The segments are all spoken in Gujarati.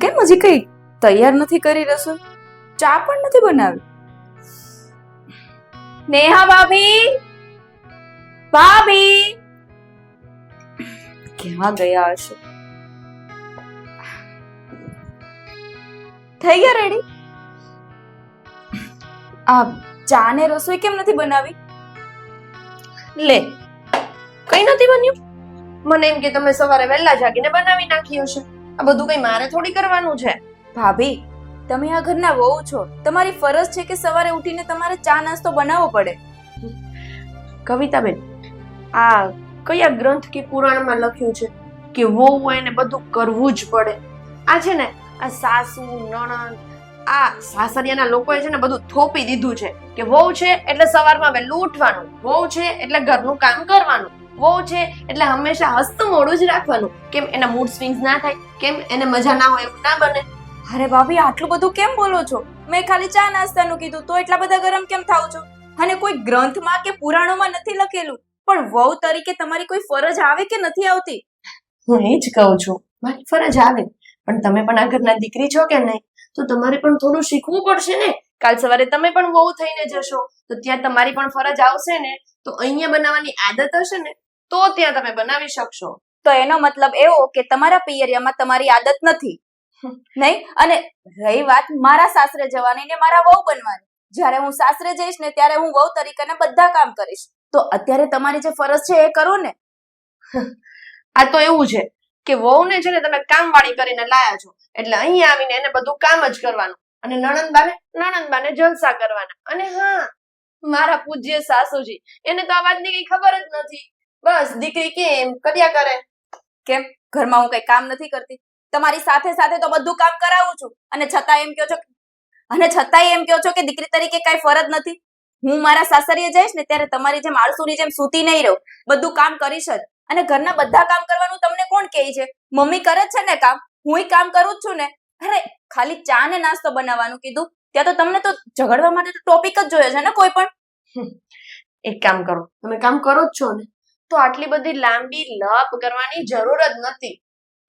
કેમ હજી કઈ તૈયાર નથી કરી રસોઈ? ચા પણ નથી બનાવી. નેહા ભાભી, ભાભી ક્યાં ગયા હશે? થઈ ગયા રેડી? આ ચા ને રસોઈ કેમ નથી બનાવી? લે, કઈ નથી બન્યું? મને એમ કે તમે સવારે વહેલા જાગીને બનાવી નાખ્યું છે. આ બધું કઈ મારે થોડી કરવાનું છે. ભાભી, તમે આ ઘરના વહુ છો, તમારી ફરજ છે કે સવારે ઉઠીને તમારે ચા નાસ્તો બનાવવો પડે. કવિતાબેન, આ કયા ગ્રંથ કે પુરાણમાં લખ્યું છે કે વહુ હોય ને બધું કરવું જ પડે? આ છે ને આ સાસુ નણંદ આ સાસરિયાના લોકોએ છે ને બધું થોપી દીધું છે કે વહુ છે એટલે સવારમાં વહેલું ઉઠવાનું, વહુ છે એટલે ઘરનું કામ કરવાનું, વહુ છે એટલે હંમેશા હસતું મોઢું જ રાખવાનું. કેમ એના મૂડ સ્વિંગ્સ ના થાય? કેમ એને મજા ના હોય એવું ના બને? અરે ભાભી, આટલું બધું કેમ બોલો છો? મેં ખાલી ચા નાસ્તાનું કીધું તો એટલા બધા ગરમ કેમ થાવ છો? અને કોઈ ગ્રંથમાં કે પુરાણોમાં નથી લખેલું, પણ વહુ તરીકે તમારી કોઈ ફરજ આવે કે નથી આવતી? હું એ જ કહું છું, મારી ફરજ આવે, પણ તમે પણ આ ઘરના દીકરી છો કે નહીં, તો તમારે પણ થોડું શીખવું પડશે ને. કાલ સવારે તમે પણ વહુ થઈને જશો તો ત્યાં તમારી પણ ફરજ આવશે ને. તો અહીંયા બનાવવાની આદત હશે ને તો ત્યાં તમે બનાવી શકશો. તો એનો મતલબ એવો કે તમારા પિયરિયામાં તમારી આદત નથી, નહીં? અને રહી વાત મારા સાસરે જવાની ને મારા વહુ બનવાની, જ્યારે હું સાસરે જઈશ ને ત્યારે હું વહુ તરીકે બધા કામ કરીશ. તો અત્યારે તમારી જે ફરજ છે એ કરો ને. આ તો એવું છે કે વહુને છે ને તમે કામવાળી કરીને લાયા છો એટલે અહીં આવીને એને બધું કામ જ કરવાનું, અને નણંદબાને જલસા કરવાના. અને હા, મારા પૂજ્ય સાસુજી, એને તો આ વાતની કઈ ખબર જ નથી. બસ દીકરી કેમ કર્યા કરે. કેમ ઘરમાં હું કઈ કામ નથી કરતી? તમારી સાથે સાથે તો બધું કામ કરાવું છું, અને છતાંય એમ કહો છો કે દીકરી તરીકે કઈ ફરજ નથી. હું મારા સાસરીએ જઈશ ને ત્યારે તમારી જેમ આળસુની જેમ સૂતી નહીં રહું, બધું કામ કરીશ જ. અને ઘરના બધા કામ કરવાનું તમને કોણ કહે છે? મમ્મી કરે છે ને કામ, હુંય કામ કરું જ છું ને. અરે ખાલી ચા ને નાસ્તો બનાવવાનું કીધું ત્યાં તો તમને તો ઝઘડવા માટે ટોપિક જ જોઈએ છે ને કોઈ પણ. એક કામ કરો, તમે કામ કરો જ છો ને, તો આટલી બધી લાંબી લપ કરવાની જરૂર જ નથી.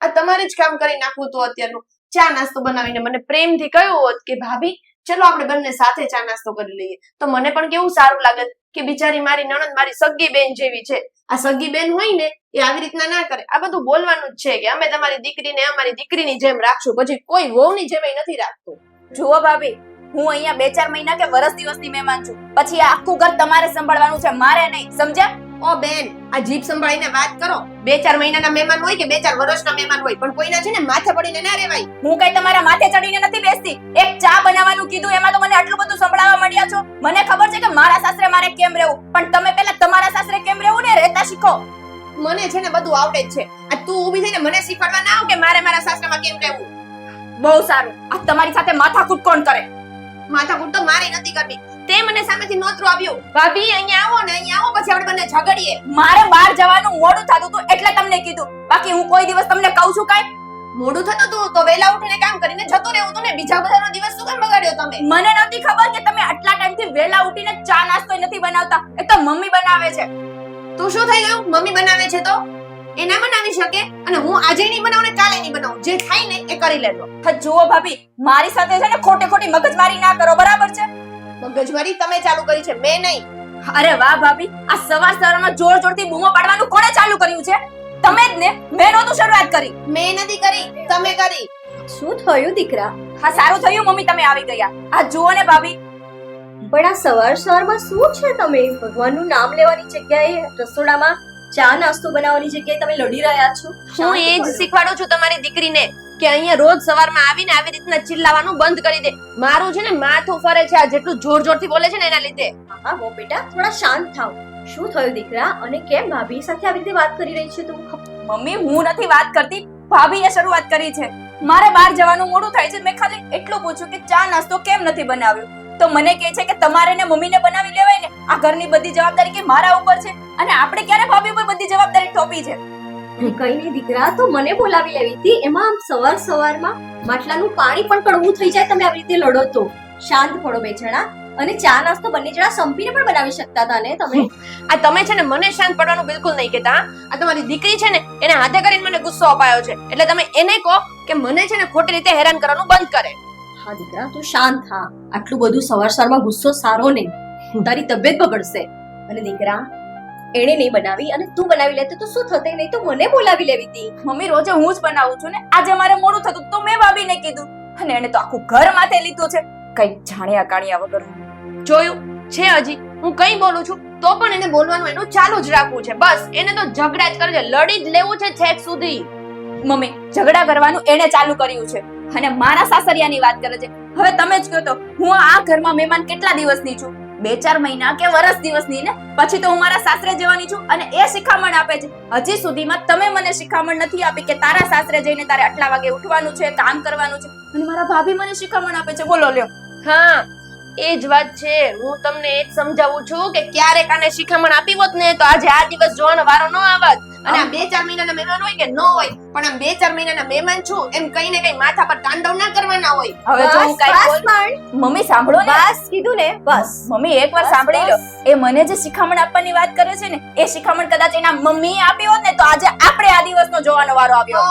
આ તમારે જ કામ કરી નાખવું તો અત્યારનું. ચા નાસ્તો બનાવીને મને પ્રેમથી કહ્યું હોત કે ભાભી ચલો આપણે બંને સાથે ચા નાસ્તો કરી લઈએ, તો મને પણ કેવું સારું લાગત કે બિચારી મારી નણંદ મારી સગી બેન જેવી છે. આ સગી બેન હોય ને એ આવી રીતના ના કરે. આ બધું બોલવાનું જ છે કે અમે તમારી દીકરીને અમારી દીકરીની જેમ રાખશું, પછી કોઈ વહુની જેમ નથી રાખતું. જુઓ ભાભી, હું અહીંયા 2-4 મહિના કે વર્ષ દિવસની મહેમાન છું, પછી આ આખું ઘર તમારે સંભાળવાનું છે, મારે નહીં. સમજ્યા? ઓ બેન, આ જીભ સંભાળીને વાત કરો. 2-4 મહિનાના મહેમાન હોય કે 2-4 વર્ષના મહેમાન હોય, પણ કોઈના છે ને માથે પડીને ના રહેવાય. હું કઈ તમારા માથે ચડીને નથી બેસતી. એક ચા બનાવવાનું કીધું એમાં તો મને આટલું બધું સંભળાવવા માંડ્યા છો. મને ખબર છે કે મારા સાસરે મારે કેમ રહેવું, પણ તમે પહેલા તમારા સાસરે કેમ રહેવું ને રહેતા શીખો. મને છે ને બધું આવડે જ છે. આ તું ઊભી થઈને મને શીખવાડવા ના આવ કે મારે મારા સાસરામાં કેમ રહેવું. બહુ સારું. આ તમારી સાથે માથાકૂટ કોણ કરે? માથાકૂટ તો મારી નથી કરવી. તે મને સામેથી નોતરું આવ્યું, ભાભી અહીંયા આવો ને, અહીંયા આવો, પછી આપણે બંને ઝઘડીએ. મારે બહાર જવાનું મોડું થતું હતું એટલે તમને કીધું, બાકી હું કોઈ દિવસ તમને કહું છું કાઈ? મોડું થતું હતું તો વેલા ઉઠીને કામ કરીને જતું રહેવું હતું ને. બીજા બધાનો દિવસ શું કામ બગાડ્યો તમે? મને નહોતી ખબર કે તમે આટલા ટાઈમથી વેલા ઉઠીને ચા નાસ્તો નથી બનાવતા. એ તો મમ્મી બનાવે છે. તું શું થઈ ગયું? મમ્મી બનાવે છે તો એ ના બનાવી શકે, અને હું આજે નહીં બનાવું ને કાલે નહીં બનાવું. જે થાય ને એ કરી લેજો. હા જુઓ ભાભી, મારી સાથે છે ને ખોટી મગજમારી ના કરો, બરાબર છે? મગજમારી તમે ચાલુ કરી છે, મેં નહીં. અરે વાહ ભાભી, આ સવારમાં જોરથી બૂમો પાડવાનું કોણે ચાલુ કર્યું છે? તમે જ ને. મેં નહોતું શરૂઆત કરી. મેં નથી કરી, તમે કરી. શું થયું દીકરા? હા સારું થયું મમ્મી તમે આવી ગયા. આ જુઓ ને ભાભી, પણ આ સવારમાં શું છે? તમે ભગવાનનું નામ લેવાની જગ્યાએ રસોડામાં ચા નાસ્તો બનાવવાની જગ્યાએ તમે લડી રહ્યા છો. હું એ જ શીખવાડું છું તમારી દીકરીને કે અહીંયા રોજ સવારમાં આવીને આવી રીતના ચિલ્લાવાનું બંધ કરી દે. મારું છે ને માથું ફરે છે આ જેટલું જોરથી બોલે છે ને એના લીધે. હા હો બેટા, થોડા શાંત થાવ. શું થયું દીકરા? અને કેમ ભાભી સાથે આવી રીતે વાત કરી રહી છે તું? મમ્મી હું નથી વાત કરતી, ભાભીએ શરૂઆત કરી છે. મારે બહાર જવાનું મોડું થાય છે. મેં ખાલી એટલું પૂછ્યું કે ચા નાસ્તો કેમ નથી બનાવ્યો, તો મને કહે છે કે તમારે ને મમ્મીને બનાવી લેવાય ને. આ ઘરની બધી જવાબદારી કે મારા ઉપર છે, અને આપણે ક્યારે ભાભી ઉપર બધી જવાબદારી થોપી છે? કઈ નહીં દીકરા, તો મને બોલાવી લેવી હતી. એમાં સવારમાં માટલાનું પાણી પણ કડવું થઈ જાય તમે આવી રીતે લડો તો. શાંત પડો બે જણા. અને ચા નાસ્તો બંને જણા સંપીને પણ બનાવી શકતા હતા ને તમે. આ તમે છે ને મને શાંત પડવાનું બિલકુલ નહીં કહેતા હા? આ તમારી દીકરી છે ને એને હાથે કરીને મને ગુસ્સો અપાયો છે એટલે તમે એને કહો કે મને છે ને ખોટી રીતે હેરાન કરવાનું બંધ કરે. હા દીકરા તું શાંત થા. આટલું બધું સવારમાં ગુસ્સો સારો નહીં. તારી તબિયત બગડશે. અને દીકરા એણે નહીં બનાવી અને તું બનાવી લેતી તો શું થતે? નહીં તો મને બોલાવી લેવી હતી. મમ્મી રોજે હું જ બનાવું છું ને. આજે મારે મોડું થતું તો મેં ભાભીને કીધું અને એને તો આખું ઘર માથે લીધું છે કઈ જાણ્યા કાણ્યા વગર. જોયું છે હજી હું કઈ બોલું છું તો પણ એને બોલવાનું એનું ચાલુ જ રાખવું છે. બસ એને તો ઝઘડા જ કરે છે, લડી જ લેવું છે છેક સુધી. મમ્મી ઝઘડા કરવાનું એને ચાલુ કર્યું છે અને મારા સાસરિયાની વાત કરે છે. હવે તમે જ કહો તો હું આ ઘરમાં મહેમાન કેટલા દિવસની છું? 2-4 મહિના કે વર્ષ દિવસની ને. પછી તો હું મારા સાસરે જવાની છું અને એ શિખામણ આપે છે. હજી સુધીમાં તમે મને શિખામણ નથી આપી કે તારા સાસરે જઈને તારે આટલા વાગે ઉઠવાનું છે, કામ કરવાનું છે. અને મારા ભાભી મને શિખામણ આપે છે. બોલો લ્યો. હા એ જ વાત છે. હું તમને એ જ સમજાવું છું કે ક્યારેક આને શિખામણ આપી હોત ને તો આજે આ દિવસ જોવાનો વારો ન આવત. અને આ 2-4 મહિનાના મહેમાન હોય કે ન હોય પણ આમ 2-4 મહિનાના મહેમાન છું એમ કઈ ને કઈ માથા પર તાંડવ ના કરવાના હોય. હવે જો હું કાઈ બોલ પણ મમ્મી સાંભળો ને. બસ કીધું ને બસ. મમ્મી એકવાર સાંભળી લો. એ મને જે શિખામણ આપવાની વાત કરે છે ને એ શિખામણ કદાચ એના મમ્મીએ આપી હોત ને તો આજે આપણે આ દિવસનો જોવાનો વારો આવ્યો.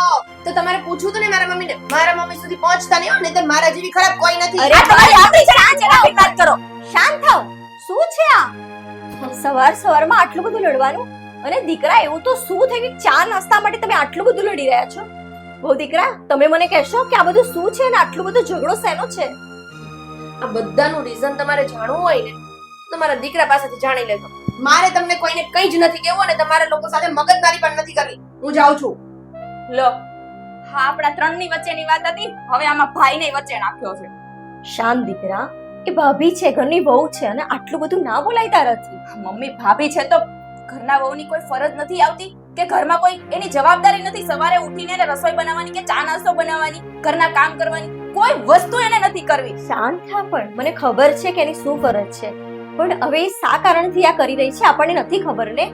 તો તમારે પૂછવું તો ને મારા મમ્મીને. મારા મમ્મી સુધી પહોંચતા નહીં હોય ને તો મારા જેવી ખરાબ કોઈ નથી. અરે આ તમારી આપણી છે આ જરા વાત કરો. શાંત થાવ. શું છે આ? સવારમાં આટલું બધું લડવાનું? અને દીકરા એવું તો શું થયું કે ચા નાસ્તા માટે તમે આટલું બધું લડી રહ્યા છો? ઓ દીકરા તમે મને કહેશો કે આ બધું શું છે અને આટલું બધું ઝઘડો શેનો છે? આ બધાનું રીઝન તમારે જાણવું હોય ને તો તમારા દીકરા પાસેથી જાણી લેજો. મારે તમને કોઈને કંઈ જ નથી કહેવું અને તમારા લોકો સાથે મગજમારી પણ નથી કરવી. હું જાઉં છું. લો હા આપણા ત્રણની વચ્ચેની વાત હતી. હવે આમાં ભાઈને વચ્ચે નાખ્યો છે. શાંત દીકરા. એ ભાભી છે, ઘરની વહુ છે અને આટલું બધું ના બોલાય તારાથી. મમ્મી ભાભી છે તો ઘરના વહુની કોઈ ફરજ નથી આવતી કે ઘરમાં કોઈ એની જવાબદારી નથી સવારે ઉઠીને એને રસોઈ બનાવવાની કે ચા નાસ્તો બનાવવાની, ઘરના કામ કરવાની? કોઈ વસ્તુ એને નથી કરવી. શાંત થા. પણ મને ખબર છે કે એની શું ફરજ છે પણ હવે એ શા કારણથી આ કરી રહી છે આપણને નથી ખબર ને.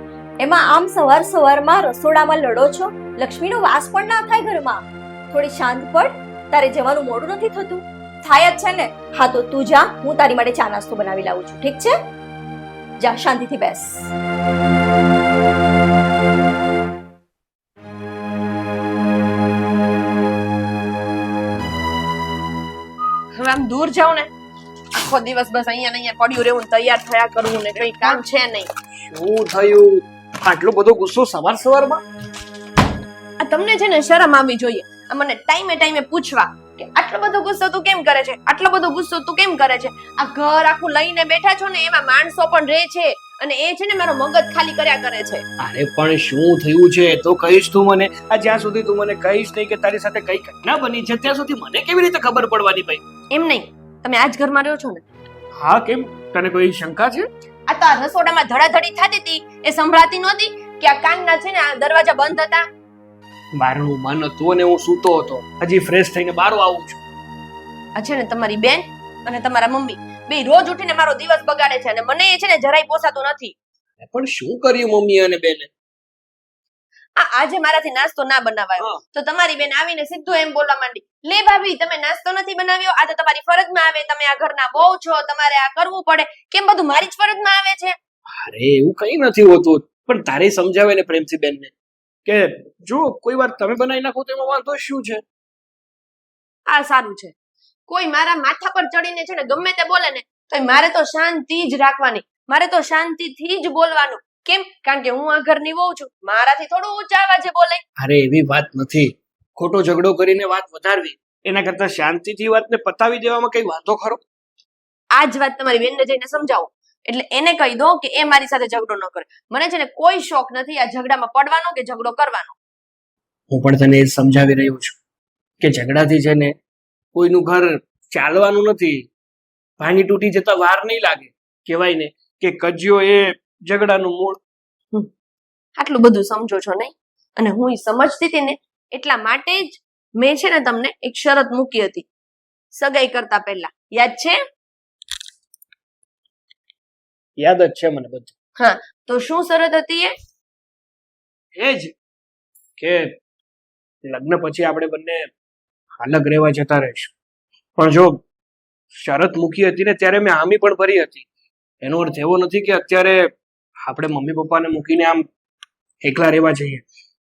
એમાં આમ સવારમાં રસોડામાં લડો છો. લક્ષ્મીનો વાસ પણ ના થાય ઘરમાં. થોડી શાંત પડ. તારે જવાનું મોડું નથી થતું? થાય જ છે ને. હા તો તું જા, હું તારી માટે ચા નાસ્તો બનાવી લાવું છું. ઠીક છે? જા શાંતિથી બેસ. હવે આમ દૂર જાઉં ને આખો દિવસ બસ અહીંયા ને અહીંયા પડ્યું રહેવું ને તૈયાર થયા કરવું ને કઈ કામ છે નહીં. શું થયું? આટલો બધો ગુસ્સો સવારમાં? આ તમને છે ને શરમ આવવી જોઈએ. આ મને ટાઈમે પૂછવા કે આટલો બધો ગુસ્સો તું કેમ કરે છે, આટલો બધો ગુસ્સો તું કેમ કરે છે? આ ઘર આખું લઈને બેઠા છો ને એમાં માણસો પણ રહે છે અને એ છે ને મારો મગજ ખાલી કર્યા કરે છે. અરે પણ શું થયું છે તો કહીશ તું મને? આ જ્યાં સુધી તું મને કહીશ નહીં કે તારી સાથે કઈ ઘટના બની છે ત્યાં સુધી મને કેવી રીતે ખબર પડવાની ભાઈ? એમ નહીં, તમે આજ ઘરમાં રહ્યો છો ને? હા કેમ? તને કોઈ શંકા છે? આ તો આ રસોડામાં ધડાધડી થતી હતી એ સંભળાતી નહોતી કે આ કાનના છે ને આ દરવાજા બંધ હતા? બારણું મન હતું અને હું સૂતો હતો. હજી ફ્રેશ થઈને બહાર આવું છું. આ છે ને તમારી બેન અને તમારા મમ્મી બે રોજ ઉઠીને મારો દિવસ બગાડે છે અને મને એ છે ને જરાય પોસાતું નથી. પણ શું કર્યું મમ્મી અને બેને? આજે મારાથી નાસ્તો ના બનાવાયો તો તમારી બેન આવીને સીધું એમ બોલવા માંડી, લે ભાભી તમે નાસ્તો નથી બનાવ્યો, આ તો તમારી ફરજમાં આવે, તમે આ ઘરના વહુ છો, તમારે આ કરવું પડે. કેમ બધું મારી જ ફરજમાં આવે છે? અરે એવું કઈ નથી હોતું. પણ તારે સમજાવે ને પ્રેમથી બેનને કે જો કોઈ વાર તમે બનાવી નાખો તો એમાં વાંધો શું છે? આ સારું છે. કોઈ મારા માથા પર ચડીને છે ને ગમે તે બોલે ને તો મારે તો શાંતિ જ રાખવાની, મારે તો શાંતિથી જ બોલવાનું. કેમ? કારણ કે હું આ ઘરની વહુ છું, મારાથી થોડું ઊંચા અવાજે બોલે. અરે એવી વાત નથી. ખોટો ઝઘડો કરીને વાત વધારવી એના કરતા શાંતિથી વાતને પતાવી દેવામાં કઈ વાંધો ખરો? આ જ વાત તમારી બેનને જઈને સમજાવો એટલે એને કહી દો કે એ મારી સાથે ઝઘડો ન કરે. મને છે ને કોઈ શોખ નથી આ ઝઘડામાં પડવાનો કે ઝઘડો કરવાનો. હું પણ તને એ સમજાવી રહ્યો છું કે ઝઘડાથી છે ને કોઈનું ઘર ચાલવાનું નથી. ભાંગી તૂટી જતા વાર નહીં લાગે. કહેવાય ને કે કજિયો એ ઝઘડાનું મૂળ. આટલું બધું સમજો છો નહીં? અને હું સમજતી હતી ને એટલા માટે જ મેં છે ને તમને એક શરત મૂકી હતી સગાઈ કરતા પહેલા. યાદ છે? યાદ જ છે મને બધું. હા તો શું શરત હતી એ? એ જ કે લગ્ન પછી આપણે બંને અલગ રહેવા જતા રહીશું. પણ જો શરત મૂકી હતી ને ત્યારે મેં હામી પણ ભરી હતી. એનો અર્થ એવો નથી કે અત્યારે આપણે મમ્મી પપ્પાને મૂકીને આમ એકલા રહેવા જઈએ.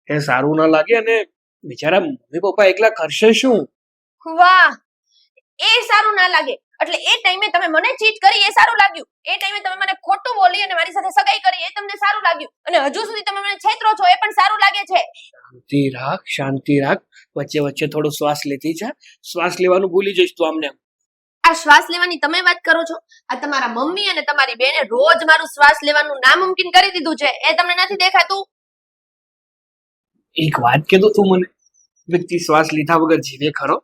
એ સારું ન લાગે અને બિચારા મમ્મી પપ્પા એકલા કરશે શું? વાહ, એ સારું ના લાગે એટલે એ ટાઈમે તમે મને ચીટ કરી એ સારું લાગ્યું, એ ટાઈમે તમે મને ખોટું બોલી અને મારી સાથે સગાઈ કરી એ તમને સારું લાગ્યું, અને હજુ સુધી તમે મને છેતરો છો એ પણ સારું લાગે છે. શાંતિ રાખ, શાંતિ રાખ. વચ્ચે વચ્ચે થોડો શ્વાસ લેતી જા. શ્વાસ લેવાનું ભૂલી જઈશ તું આમને. આ શ્વાસ લેવાની તમે વાત કરો છો? આ તમારા મમ્મી અને તમારી બેને રોજ મારું શ્વાસ લેવાનું નામુમકિન કરી દીધું છે, એ તમને નથી દેખાતું? એક વાત કે તું મને, વ્યક્તિ શ્વાસ લીધા વગર જીવે ખરો?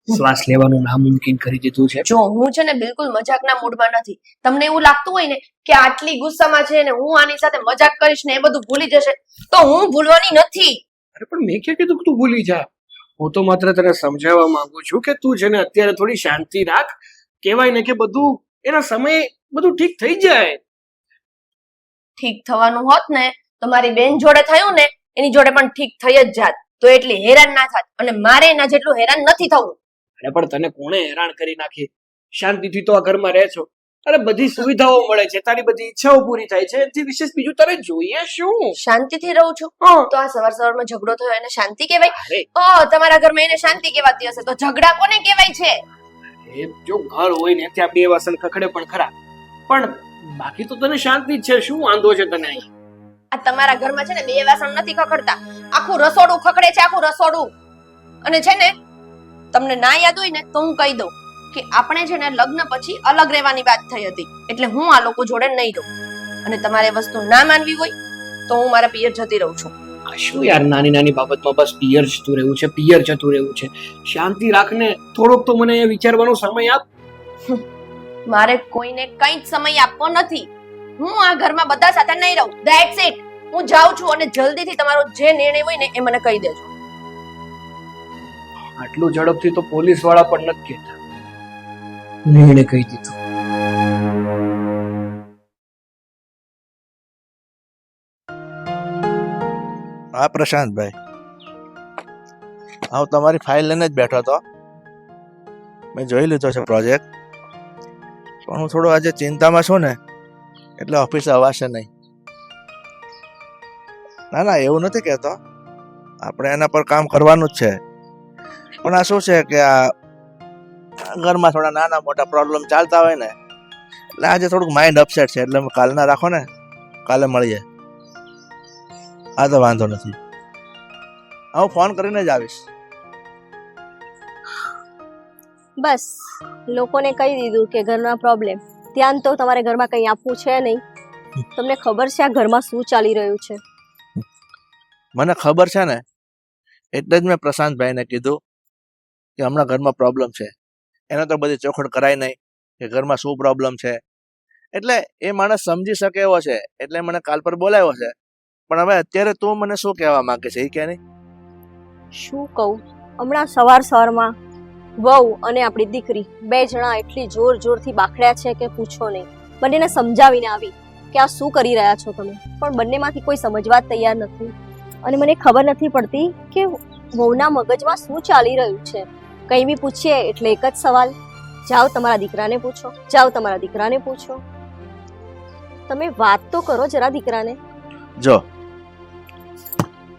શ્વાસ લેવાનું નામુમકિન કરી દીધું છે. જો હું છે ને બિલકુલ મજાકના મૂડમાં નથી. તમને એવું લાગતું હોય ને કે આટલી ગુસ્સામાં છે ને હું આની સાથે મજાક કરીશ ને એ બધું ભૂલી જશે, તો હું ભૂલવાની નથી. અરે પણ મેં ક્યાં કીધું કે તું ભૂલી જા. હું તો માત્ર તને સમજાવવા માંગુ છું કે તું છે ને અત્યારે થોડી શાંતિ રાખ. કહેવાય ને કે બધું એના સમયે બધું ઠીક થઈ જાય. ઠીક થવાનું હોત ને તો મારી બેન જોડે થયું ને એની જોડે પણ ઠીક થઈ જ જાત, તો એટલી હેરાન ના થાત, અને મારે એના જેટલું હેરાન નથી થવું. અરે પણ તને કોણે હેરાન કરી નાખી? શાંતિથી તો આ ઘરમાં રહે છો. અરે બધી સુવિધાઓ મળે છે, તારી બધી ઈચ્છાઓ પૂરી થાય છે, એથી વિશેષ બીજું તારે જોઈએ શું? શાંતિથી રહું છું તો આ સવાર સવારમાં ઝઘડો થયો એને શાંતિ કહેવાય? અરે તમારા ઘરમાં એને શાંતિ કહેવાતી હશે તો ઝઘડા કોને કહેવાય છે? એ જો ઘર હોય ને ત્યાં બે વાસણ ખખડે પણ ખરા, પણ બાકી તો તને શાંતિ જ છે. શું વાંધો છે તને અહીં? આ તમારા ઘરમાં છે ને બે વાસણ નથી ખખડતા, આખું રસોડું ખખડે છે, આખું રસોડું. અને છે ને તમને ના યાદ હોય ને તો હું કહી દઉં કે આપણે છે ને લગ્ન પછી અલગ રહેવાની વાત થઈ હતી, એટલે હું આ લોકો જોડે નહીં રહું. અને તમારે વસ્તુ ના માનવી હોય તો હું મારા પિયર જતી રહું છું. આ શું યાર, નાની નાની બાબતમાં બસ પિયર જતું રહેવું છે, પિયર જતું રહેવું છે. શાંતિ રાખને, થોડોક તો મને વિચારવાનો સમય આપ. મારે કોઈને કંઈ જ સમય આપવો નથી. હું આ ઘરમાં બધા સાથે નહીં રહું. That's it. હું જાઉં છું અને જલ્દીથી તમારો જે નિર્ણય હોય ને એ મને કહી દેજો. આટલું ઝડપથી તો પોલીસ વાળા પણ નથી કહેતા. નિર્ણય કહી દીધું. હા પ્રશાંતભાઈ, હું તમારી ફાઇલ લઈને જ બેઠો હતો. મેં જોઈ લીધો છે પ્રોજેક્ટ, પણ હું થોડો આજે ચિંતામાં છું ને એટલે ઓફિસે અવાશે નહીં. ના ના, એવું નથી કહેતો, આપણે એના પર કામ કરવાનું જ છે. પણ આ શું છે કે આ ઘરમાં થોડા નાના મોટા પ્રોબ્લેમ ચાલતા હોય ને એટલે આજે થોડુંક માઇન્ડ અપસેટ છે, એટલે કાલના રાખો ને, કાલે મળીએ. હા તો વાંધો નથી, હું ફોન કરીને જ આવીશ. બસ લોકોને કહી દીધું કે ઘરના પ્રોબ્લેમ, ધ્યાન તો તમારે ઘરમાં કંઈ આપવું છે નહીં. તમને ખબર છે આ ઘરમાં શું ચાલી રહ્યું છે? મને ખબર છે ને, એટલે જ મેં પ્રશાંતભાઈને કીધું કે હમણાં ઘરમાં પ્રોબ્લેમ છે. એને તો બધી ચોખડ કરાય નહીં કે ઘરમાં શું પ્રોબ્લેમ છે, એટલે એ માણસ સમજી શકે એવો છે, એટલે મને કાલ પર બોલાવ્યો છે. પણ હવે અત્યારે તું મને શું કહેવા માંગે છે એ કે નહીં? શું કહું, હમણાં સવારમાં વહુ અને આપણી દીકરી બે જણા એટલી જોર જોરથી બાખડ્યા છે કે પૂછો નહીં. બંનેને સમજાવીને આવી કે આ શું કરી રહ્યા છો તમે, પણ બંનેમાંથી કોઈ સમજવા જ તૈયાર નથી. અને મને ખબર નથી પડતી કે વહુના મગજમાં શું ચાલી રહ્યું છે. કંઈ બી પૂછીએ એટલે એક જ સવાલ, જાઓ તમારા દીકરાને પૂછો, જાઓ તમારા દીકરાને પૂછો. તમે વાત તો કરો જરા દીકરાને. જો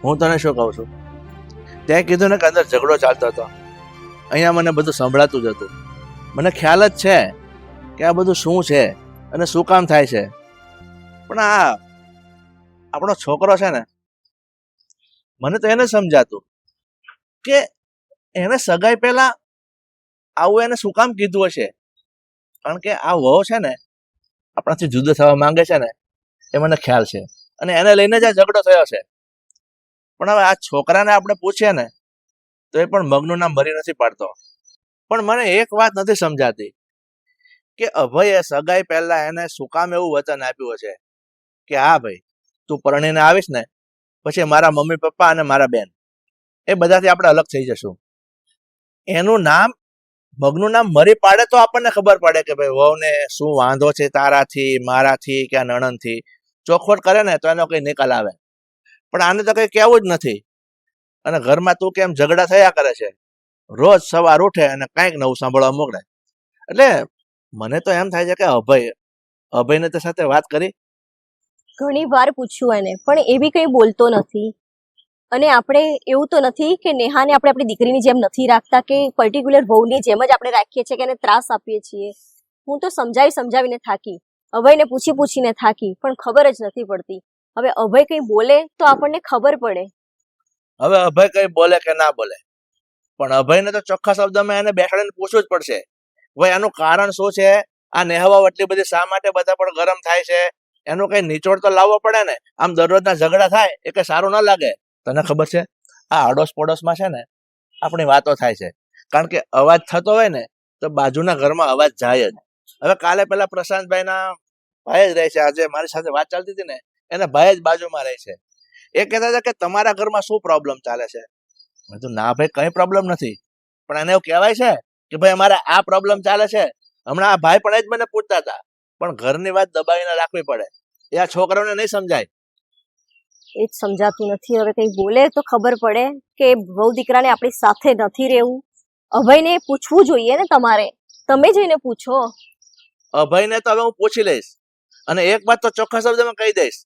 હું તને શું કહું છું, ત્યાં કીધું ને કે અંદર ઝઘડો ચાલતો હતો, અહીંયા મને બધું સંભળાતું જ હતું. મને ખ્યાલ જ છે કે આ બધું શું છે અને શું કામ થાય છે. પણ આ આપણો છોકરો છે ને, મને તો એને સમજાતું કે એને સગાઈ પહેલા આવું એને શું કામ કીધું હશે. કારણ કે આ વહુ છે ને આપણાથી જુદો થવા માંગે છે ને, એ મને ખ્યાલ છે, અને એને લઈને જ આ ઝઘડો થયો છે. પણ હવે આ છોકરાને આપણે પૂછીએ ને તો એ પણ મગનું નામ ભરી નથી પાડતો. પણ મને એક વાત નથી સમજાતી કે અભયે સગાઈ પહેલા એને શું કામ એવું વચન આપ્યું છે કે હા ભાઈ, તું પરણીને આવીશ ને પછી મારા મમ્મી પપ્પા અને મારા બેન એ બધાથી આપણે અલગ થઈ જશું. એનું નામ, મગનું નામ મરી પાડે તો આપણને ખબર પડે કે ભાઈ વહુને શું વાંધો છે તારાથી, મારાથી કે આ નણંદથી. ચોખવટ કરે ને તો એનો કઈ નિકાલ આવે. પણ આને તો કઈ કહેવું જ નથી, અને ઘરમાં તું કેમ ઝઘડા થયા કરે છે. રોજ સવાર ઉઠે અને કંઈક નવું સાંભળવા મોકલે. એટલે મને તો એમ થાય છે કે અભયને તે સાથે વાત કરી. ઘણી વાર પૂછ્યું એને પણ એ બી કંઈ બોલતો નથી. અને આપણે એવું તો નથી કે નેહાને આપણે આપણી દીકરીની જેમ નથી રાખતા કે પર્ટિક્યુલર વહુની જેમ જ આપણે રાખીએ છીએ કે એને ત્રાસ આપીએ છીએ. હું તો સમજાવીને થાકી, અભયને પૂછીને થાકી, પણ ખબર જ નથી પડતી. હવે અભય કંઈ બોલે તો આપણને ખબર પડે. હવે અભય કઈ બોલે કે ના બોલે, પણ અભયને તો ચોખ્ખા શબ્દમાં એને બેસાડીને પૂછવું જ પડશે. ભાઈ આનું કારણ શું છે? આ નેહવા એટલી બધી શા માટે બધા પણ ગરમ થાય છે? એનું કઈ નિચોડ તો લાવવો પડે ને. આમ દરરોજના ઝઘડા થાય એ કઈ સારું ના લાગે. તને ખબર છે આ આડોશ પડોશમાં છે ને આપણી વાતો થાય છે, કારણ કે અવાજ થતો હોય ને તો બાજુના ઘરમાં અવાજ જાય જ. હવે કાલે પેલા પ્રશાંતભાઈના ભાઈ જ રહે છે, આજે મારી સાથે વાત ચાલતી હતી ને એના ભાઈ જ બાજુમાં રહે છે. એ કહેતા હતા કે તમારા ઘરમાં શું પ્રોબ્લેમ ચાલે છે? મેં કીધું ના ભાઈ કઈ પ્રોબ્લેમ નથી, પણ એને એવું કહેવાય છે કે ભાઈ અમારે આ પ્રોબ્લેમ ચાલે છે. હમણાં આ ભાઈ પણ એ જ મને પૂછતા હતા, પણ ઘરની વાત દબાવીને રાખવી પડે, એ આ છોકરાઓને નહીં સમજાય. એ જ સમજાતું નથી. હવે કંઈ બોલે તો ખબર પડે કે વહુ દીકરાને આપણી સાથે નથી રહેવું. અભયને પૂછવું જોઈએ ને તમારે, તમે જઈને પૂછો. અભયને તો હવે હું પૂછી લઈશ, અને એક વાત તો ચોખ્ખા શબ્દમાં કહી દઈશ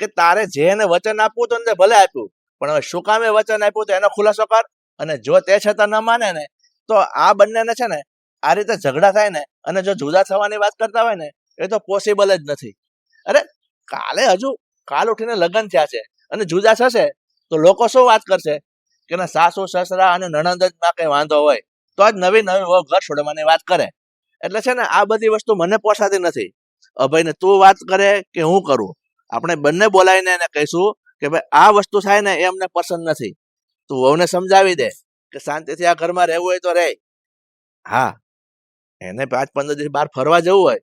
કે તારે જે એને વચન આપવું તો એને ભલે આપ્યું, પણ હવે શું કામે વચન આપ્યું તો એનો ખુલાસો કર. અને જો તે છતાં ન માને ને તો આ બંનેને છે ને આ રીતે ઝઘડા થાય ને, અને જો જુદા થવાની વાત કરતા હોય ને એ તો પોસિબલ જ નથી. અરે કાલ ઉઠીને લગ્ન થયા છે અને જુદા થશે તો લોકો શું વાત કરશે કે ના સાસુ સસરા અને નણંદ જ માં કઈ વાંધો હોય તો જ નવી વહુ ઘર છોડવાની વાત કરે. એટલે છે ને આ બધી વસ્તુ મને પોસાતી નથી. અભયને તું વાત કરે કે હું કરું, આપણે બંને બોલાવીને એને કહીશું કે ભાઈ આ વસ્તુ થાય ને એ અમને પસંદ નથી. તું વહુને સમજાવી દે કે શાંતિથી આ ઘરમાં રહેવું હોય તો રહે. હા, એને 5-15 દિવસ બહાર ફરવા જવું હોય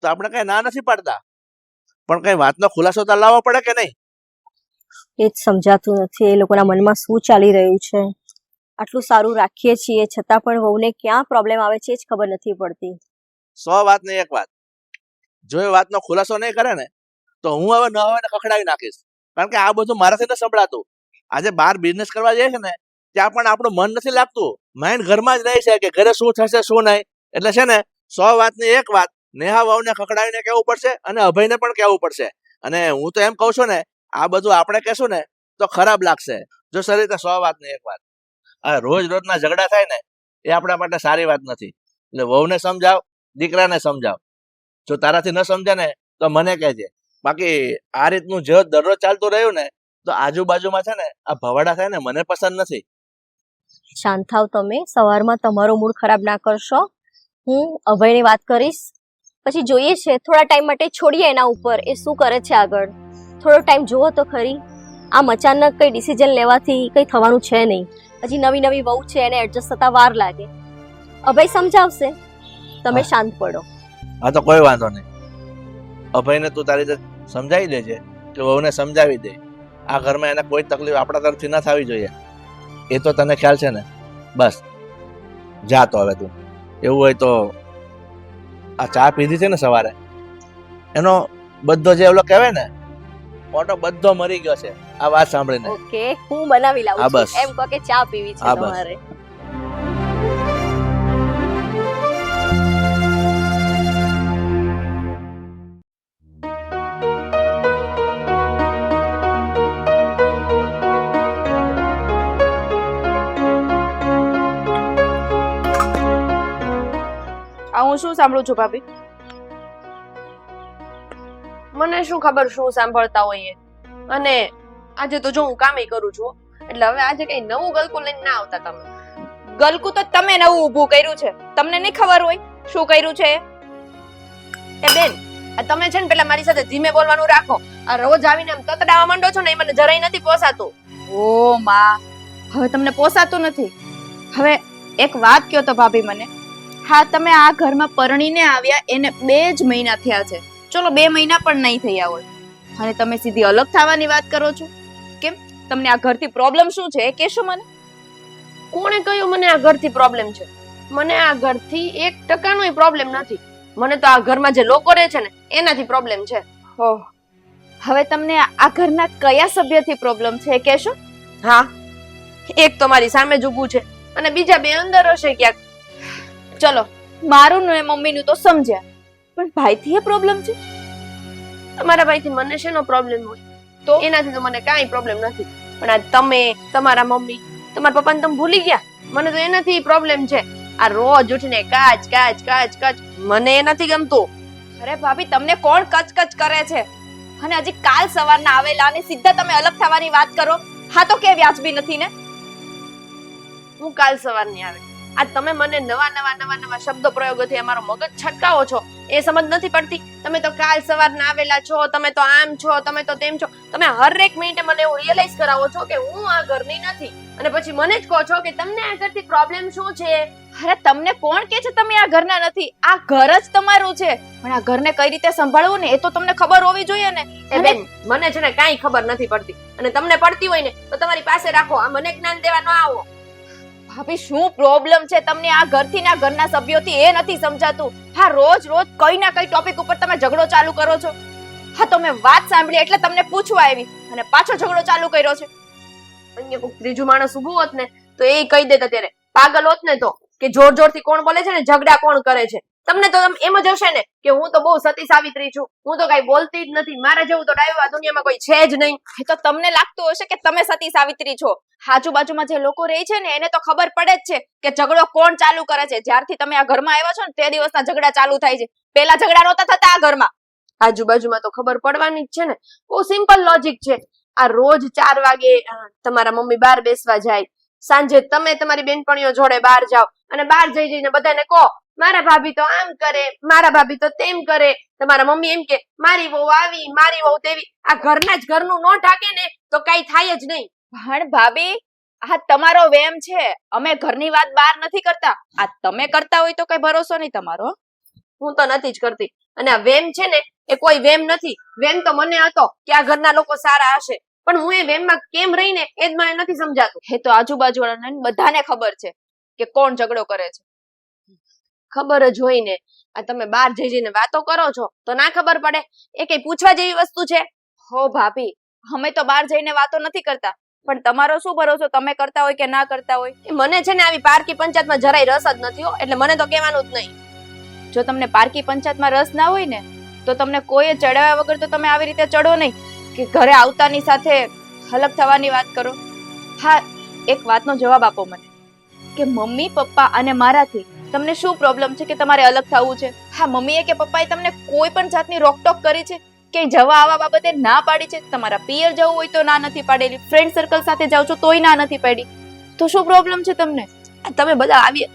તો આપણે કઈ ના નથી પાડતા, પણ કઈ વાતનો ખુલાસો તો લાવવો પડે કે નહીં? એ જ સમજાતું નથી એ લોકોના મનમાં શું ચાલી રહ્યું છે. આટલું સારું રાખીએ છીએ છતાં પણ વહુને ક્યાં પ્રોબ્લેમ આવે છે એ જ ખબર નથી પડતી. 100 વાત નહીં એક વાત. જો એ વાતનો ખુલાસો નહીં કરે ને તો હું હવે ન હોય ને ખખડાવી નાખીશ, કારણ કે આ બધું મારાથી ન સંભળાતું. આજે બહાર બિઝનેસ કરવા જઈએ છે ને ત્યાં પણ આપણું મન નથી લાગતું, માઇન્ડ ઘરમાં જ રહે છે કે ઘરે શું થશે શું નહીં. એટલે છે ને 100 વાતની એક વાત, નેહા વહુને ખખડાવીને કહેવું પડશે અને અભયને પણ કહેવું પડશે. અને હું તો એમ કહું છું ને આ બધું આપણે કહેશું ને તો ખરાબ લાગશે. જો સર રીતે 100 વાતની એક વાત, આ રોજના ઝઘડા થાય ને એ આપણા માટે સારી વાત નથી. એટલે વહુને સમજાવ, દીકરાને સમજાવ. જો તારાથી ન સમજે ને તો મને કહેજે. બાકી આ રીતનું જો દરરોજ ચાલતું રહ્યું ને તો આજુબાજુમાં છે ને આ ભવાડા થાય ને મને પસંદ નથી. શાંત થાવ તમે, સવારમાં તમારો મૂડ ખરાબ ના કરશો. હું અભયની વાત કરીશ, પછી જોઈએ છે થોડા ટાઈમ માટે છોડીએ એના ઉપર, એ શું કરે છે આગળ. થોડો ટાઈમ જુઓ તો ખરી. આમ અચાનક કઈ ડિસિઝન લેવાથી કઈ થવાનું છે નહીં. હજી નવી વહુ છે, એને એડજસ્ટ થતા વાર લાગે. અભય સમજાવશે, તમે શાંત પડો. હા તો કોઈ વાંધો નહીં. અભયને તું તારી રીતે સમજાવી દેજે કે વહુને સમજાવી દે આ ઘરમાં એને કોઈ તકલીફ આપણા તરફથી ન થવી જોઈએ. એ તો તને ખ્યાલ છે ને. બસ જા તો હવે તું. એવું હોય તો આ ચા પીધી છે ને સવારે, એનો બધો જે ઓલો કહેવાય ને મોટો બધો મરી ગયો છે આ વાત સાંભળીને. ઓકે, હું બનાવી હા, લાવું બસ. છું. એમ કહો કે ચા પીવી છે હા, બસ. તમારે. આ હું શું સાંભળું છું ભાભી? મને શું ખબર શું સાંભળતા હોઈએ. અને આજે તો જો હું કામે કરું છું, એટલે હવે આજે કઈ નવું ગલકું લઈને ના આવતા તમે. ગલકું તો તમે નવું ઊભું કર્યું છે, તમને નહીં ખબર હોય શું કર્યું છે એ? એ બેન, આ તમે છે ને પેલા મારી સાથે ધીમે બોલવાનું રાખો. આ રોજ આવીને આમ તતડાવા માંડો છો ને એ મને જરાય નથી પોસાતું. ઓ માં, હવે તમને પોસાતું નથી. હવે એક વાત કહો તો ભાભી મને, હા તમે આ ઘરમાં પરણીને આવ્યા એને 2 જ મહિના થયા છે, ચલો 2 મહિના પણ નહીં થયા હોય, અને તમે સીધી અલગ થવાની વાત કરો છો. કેમ? તમને આ ઘરથી પ્રોબ્લેમ શું છે એ કહેશો મને? કોણે કહ્યું મને આ ઘરથી પ્રોબ્લેમ છે? મને આ ઘરથી 1% પ્રોબ્લેમ નથી. મને તો આ ઘરમાં જે લોકો રહે છે ને એનાથી પ્રોબ્લેમ છે. ઓહ, હવે તમને આ ઘરના કયા સભ્યથી પ્રોબ્લેમ છે એ કહેશો? હા, એક તો મારી સામે જ ઊભું છે અને બીજા 2 અંદર હશે ક્યાંક. ચલો મારું ને મમ્મીનું તો સમજ્યા, પણ ભાઈથી એ પ્રોબ્લેમ છે. તમારા ભાઈથી મને શેનો પ્રોબ્લેમ હોય? તો એનાથી તો મને કાંઈ પ્રોબ્લેમ નથી. પણ આ તમે, તમારા મમ્મી, તમારા પપ્પાને તમે ભૂલી ગયા. મને તો એનાથી પ્રોબ્લેમ છે. આ રોજ ઉઠીને કાચ કાચ કાચ કાચ, મને એ નથી ગમતું. અરે ભાભી, તમને કોણ કચકચ કરે છે? અને હજી કાલ સવારના આવેલા અને સીધા તમે અલગ થવાની વાત કરો. હા તો કે વ્યાજબી નથી ને? હું કાલ સવારની આવે, આ તમે મને નવા શબ્દો પ્રયોગોથી અમારો મગજ છટકાવો છો. એ સમજ નથી પડતી. તમે તો કાલ સવારના આવેલા છો, તમે તો આમ છો, તમે તો તેમ છો. તમે હરેક મિનિટે મને એવું રિયલાઇઝ કરાવો છો કે હું આ ઘરની નથી, અને પછી મને જ કહો છો કે તમને આ ઘરથી પ્રોબ્લેમ શું છે. અરે તમને કોણ કે છે તમે આ ઘરના નથી? આ ઘર જ તમારું છે, પણ આ ઘરને કઈ રીતે સંભાળવું ને એ તો તમને ખબર હોવી જોઈએ ને. એ બેન, મને છે ને કાંઈ ખબર નથી પડતી, અને તમને પડતી હોય ને તો તમારી પાસે રાખો. આ મને જ્ઞાન દેવા ન આવો. ભાભી, શું પ્રોબ્લેમ છે તમને આ ઘરથી ને આ ઘરના સભ્યોથી એ નથી સમજાતું. હા, રોજ રોજ કઈ ના કઈ ટોપિક ઉપર તમે ઝઘડો ચાલુ કરો છો. હા, તો મેં વાત સાંભળી એટલે તમને પૂછવા આવી અને પાછો ઝઘડો ચાલુ કર્યો છે. અહીંયા કોઈ ત્રીજું માણસ ઊભું હોત ને તો એ કહી દેત અત્યારે, પાગલ હોત ને તો, કે જોર જોરથી કોણ બોલે છે ને ઝઘડા કોણ કરે છે. તમને તો એમ જ હશે ને કે હું તો બહુ સતી સાવિત્રી છું, હું તો કઈ બોલતી જ નથી, મારા જેવું તો ડાયું આ દુનિયામાં કોઈ છે જ નહીં. એ તો તમને લાગતું હશે કે તમે સતી સાવિત્રી છો. આજુબાજુમાં જે લોકો રહે છે ને એને તો ખબર પડે જ છે કે ઝઘડો કોણ ચાલુ કરે છે. જ્યારથી તમે આ ઘરમાં આવ્યા છો ને તે દિવસના ઝઘડા ચાલુ થાય છે. પેલા ઝઘડા નહોતા થતા આ ઘરમાં. આજુબાજુમાં તો ખબર પડવાની જ છે ને. બહુ સિમ્પલ લોજિક છે. આ રોજ 4 વાગે તમારા મમ્મી બહાર બેસવા જાય, સાંજે તમે તમારી બેનપણીઓ જોડે બહાર જાઓ, અને બહાર જઈને બધાને કહો મારા ભાભી તો આમ કરે, મારા ભાભી તો તેમ કરે. તમારા મમ્મી એમ કે મારી વહુ આવી, મારી વહુ તેવી. આ ઘરના જ ઘરનું ન ઢાકે ને તો કઈ થાય જ નહીં. પણ ભાભી, આ તમારો વેમ છે. અમે ઘરની વાત બહાર નથી કરતા. આ તમે કરતા હોય તો કઈ ભરોસો નહીં તમારો. હું તો નથી જ કરતી. અને આ વેમ છે ને એ કોઈ વેમ નથી. વેમ તો મને હતો કે આ ઘરના લોકો સારા હશે, પણ હું એ વેમમાં કેમ રહીને એ જ મને નથી સમજાતું. એ તો આજુબાજુ વાળાને બધાને ખબર છે કે કોણ ઝઘડો કરે છે. ખબર જ હોય ને. આ તમે બહાર જઈને વાતો કરો છો તો ના ખબર પડે? એ કઈ પૂછવા જેવી વસ્તુ છે? હો ભાભી, અમે તો બહાર જઈને વાતો નથી કરતા, પણ તમારો શું ભરોસો તમે કરતા હોય કે ના કરતા હોય. એ મને છે ને આવી પારકી પંચાયતમાં જરાય રસ જ નથી હો, એટલે મને તો કહેવાનું જ નહીં. જો તમને પારકી પંચાયતમાં રસ ના હોય ને તો તમને કોઈએ ચડાવ્યા વગર તો તમે આવી રીતે ચડો નહીં કે ઘરે આવતાની સાથે અલગ થવાની વાત કરો. હા, એક વાતનો જવાબ આપો મને કે મમ્મી પપ્પા અને મારાથી તમને શું પ્રોબ્લેમ છે કે તમારે અલગ થવું છે? હા, મમ્મીએ કે પપ્પાએ તમને કોઈ પણ જાતની રોકટોક કરી છે કે જવા આવા બાબતે ના પાડી છે? તમારા પિયર જવું હોય તો ના નથી પાડેલી, ફ્રેન્ડ સર્કલ સાથે જાવ છો તોય ના નથી પાડી. તો શું પ્રોબ્લેમ છે તમને? તમે બધા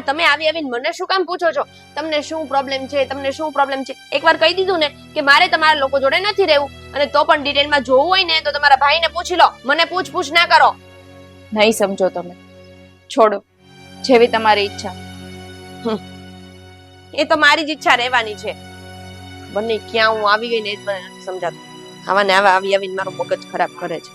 તમે આવીને મને શું કામ પૂછો છો? તમને શું પ્રોબ્લેમ છે, તમને શું પ્રોબ્લેમ છે? એકવાર કહી દીધું ને કે મારે તમારા લોકો જોડે નથી રહેવું, અને તો પણ ડિટેલમાં જોવું હોય ને તો તમારા ભાઈને પૂછી લો. મને પૂછ ના કરો. નહીં સમજો તમે. છોડો, જેવી તમારી ઈચ્છા. એ તો મારી જ ઈચ્છા રહેવાની છે. બંને ક્યાં હું આવી ગઈ ને એ જ મને નથી સમજાતું. આવા ને આવા આવીને મારો મગજ ખરાબ કરે છે.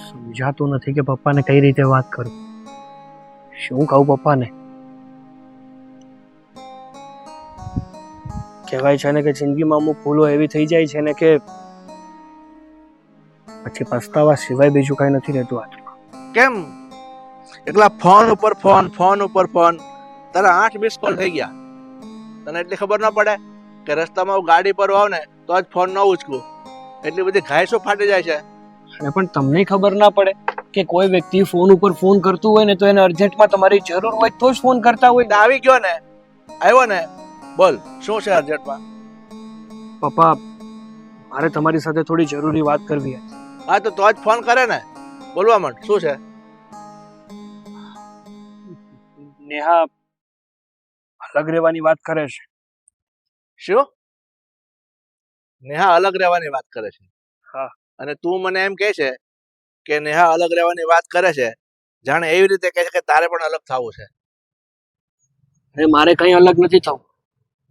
સમજાતું નથી કે પપ્પાને કઈ રીતે વાત કરું. શું કહું પપ્પાને? કહેવાય છે ને કે જિંદગીમાં અમુક ભૂલો એવી થઈ જાય છે ને કે પછી પસ્તાવા સિવાય બીજું કઈ નથી રહેતું હાથમાં. કેમ એકલા ફોન ઉપર ફોન, ફોન ઉપર ફોન? તારા 8 મિસ કોલ થઈ ગયા, તને એટલી ખબર ન પડે કે રસ્તામાં હું ગાડી પર હોઉં ને તો જ ફોન ન ઉચકું? એટલી બધી ઘાયસો ફાટી જાય છે. અને પણ તમને ખબર ના પડે કે કોઈ વ્યક્તિ ફોન ઉપર ફોન કરતું હોય ને તો એને અર્જન્ટમાં તમારી જરૂર હોય તો જ ફોન કરતા હોય. આવી ગયો ને, આવ્યો ને, બોલ શું છે અર્જન્ટમાં? પપ્પા, મારે તમારી સાથે થોડી જરૂરી વાત કરવી હતી. હા તો જ ફોન કરે ને, બોલવા માંડ, શું છે? નેહા અલગ રહેવાની વાત કરે છે. શું? નેહા અલગ રહેવાની વાત કરે છે? હા. અને તું મને એમ કહે છે કે નેહા અલગ રહેવાની વાત કરે છે, જાણે એવી રીતે કહે છે કે તારે પણ અલગ થવું છે. અરે મારે કઈ અલગ નથી થવું.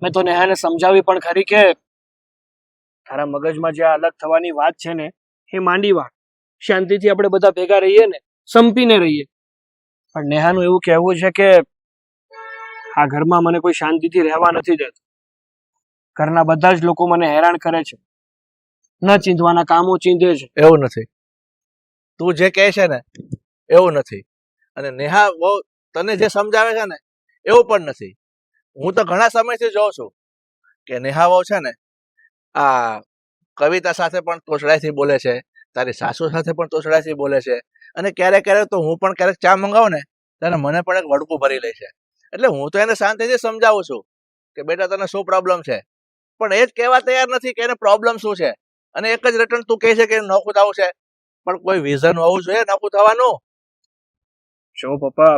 મેં તો નેહાને સમજાવી પણ ખરી કે તારા મગજમાં જે અલગ થવાની વાત છે ને એ માંડી વાત. શાંતિથી આપણે બધા ભેગા રહીએ ને, સંપીને રહીએ. પણ નેહાનું એવું કહેવું છે કે આ ઘરમાં મને કોઈ શાંતિથી રહેવા નથી દેતું. ઘરના બધા જ લોકો મને હેરાન કરે છે, ન ચીંધવાના કામો ચીંધે છે. એવું નથી. તું જે કહે છે ને એવું નથી. અને નેહા બહુ તને જે સમજાવે છે ને એવું પણ નથી. હું તો ઘણા સમયથી જોઉં છું કે નેહા બહુ છે ને આ કવિતા સાથે પણ તોછડાઈથી બોલે છે, તારી સાસુ સાથે પણ તોછડાઈથી બોલે છે, અને ક્યારેક ક્યારેક તો હું પણ ક્યારેક ચા મંગાવું ને ત્યારે મને પણ એક વડકું ભરી લે છે. એટલે હું તો એને શાંતિથી સમજાવું છું કે બેટા તને શું પ્રોબ્લેમ છે, પણ એ જ કહેવા તૈયાર નથી કે એને પ્રોબ્લેમ શું છે. અને એક જ રિટર્ન તું કહે છે કે નોખું થવું છે, પણ કોઈ વિઝન હોવું જોઈએ નોખું થવાનું. જો પપ્પા,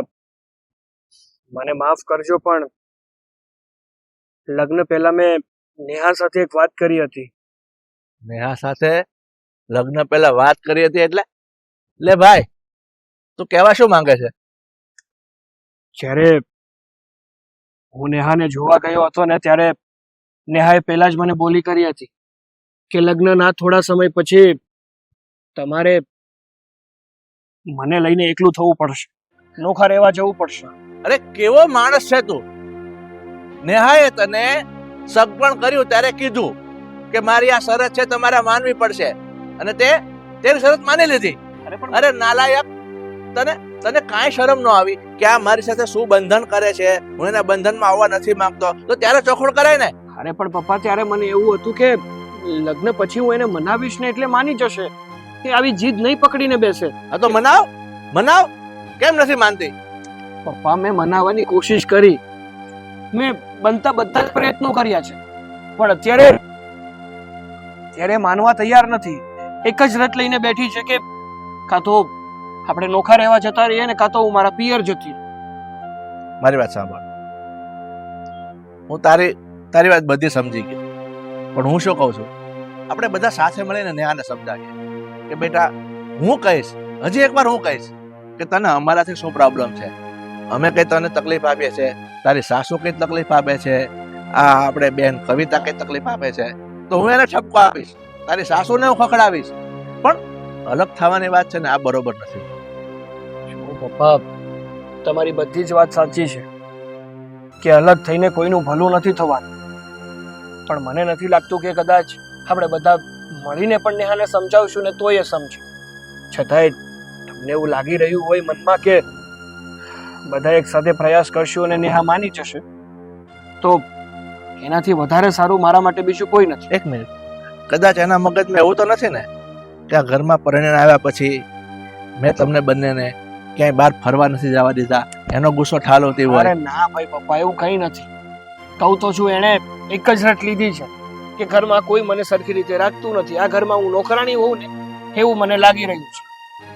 મને માફ કરજો, પણ લગ્ન પહેલા મેં નેહા સાથે એક વાત કરી હતી. નેહા સાથે લગ્ન પહેલા વાત કરી હતી એટલે? લે ભાઈ, તું કહેવા શું માંગે છે? જ્યારે હું નેહાને જોવા ગયો હતો ને ત્યારે નેહાએ પહેલા જ મને બોલી કરી હતી કે લગ્નના થોડા સમય પછી તમારે મને લઈને એકલું થવું પડશે, નોખા રહેવા જવું પડશે. અરે કેવો માણસ છે તું! નેહાએ તને સગપણ કર્યું ત્યારે કીધું કે મારી આ શરત છે તમારે માનવી પડશે, અને તે તેની શરત માની લીધી. અરે નાલાયક, તને કાંઈ શરમ ન આવી કે આ મારી સાથે શું બંધન કરે છે, હું એના બંધનમાં આવવા નથી માંગતો, તો ત્યારે ચોખવટ કરાય ને. અરે પણ પપ્પા, ત્યારે મને એવું હતું કે લગ્ન પછી હું એને મનાવીશ ને એટલે માની જશે. એ આવી જીદ નહીં પકડીને બેસે. હા તો મનાવ, કેમ નથી માનતી? પપ્પા, મેં મનાવવાની કોશિશ કરી, મેં બનતા બધા જ પ્રયત્નો કર્યા છે, પણ અત્યારે માનવા તૈયાર નથી. એક જ રટ લઈને બેઠી છે કે કાં તો આપણે નોખા રહેવા જતા રહીએ ને કાં તો હું મારા પિયર જતી રહું. મારી વાત સાંભળ, હું તારી વાત બધી સમજી ગયો, પણ હું શું કહું છું, આપણે બધા સાથે મળીને નેહાને સમજાવીએ કે બેટા, હું કહીશ, હજી એકવાર હું કહીશ કે તને અમારાથી શું પ્રોબ્લેમ છે, અમે કઈ તને તકલીફ આપીએ છીએ, તારી સાસુ કઈ તકલીફ આપે છે, આ આપણે બેન કવિતા કઈ તકલીફ આપે છે, તો હું એને ઠપકો આપીશ, તારી સાસુને હું ખખડાવીશ, પણ અલગ થવાની વાત છે ને આ બરોબર નથી. પપ્પા, તમારી બધી જ વાત સાચી છે કે અલગ થઈને કોઈનું ભલું નથી થવાનું, પણ મને નથી લાગતું કે કદાચ આપણે બધા મળીને પણ નેહાને સમજાવશું ને તોય એ સમજે. છતાંય તમને એવું લાગી રહ્યું હોય મનમાં કે બધા એક સાથે પ્રયાસ કરશું અને નેહા માની જશે, તો એનાથી વધારે સારું મારા માટે બીજું કોઈ નથી. એક મિનિટ, કદાચ એના મગજમાં એવું તો નથી ને કે આ ઘરમાં પરિણામ આવ્યા પછી મેં તમને બંનેને ક્યાંય બહાર ફરવા નથી જવા દીધા, એનો ગુસ્સો ઠાલવતી હોય? અરે ના ભાઈ પપ્પા, એવું કંઈ નથી. કહું તો છું, એણે એક જ રટ લીધી છે કે ઘરમાં કોઈ મને સરખી રીતે રાખતું નથી, આ ઘરમાં હું નોકરાણી હોઉં ને એવું મને લાગી રહ્યું છે,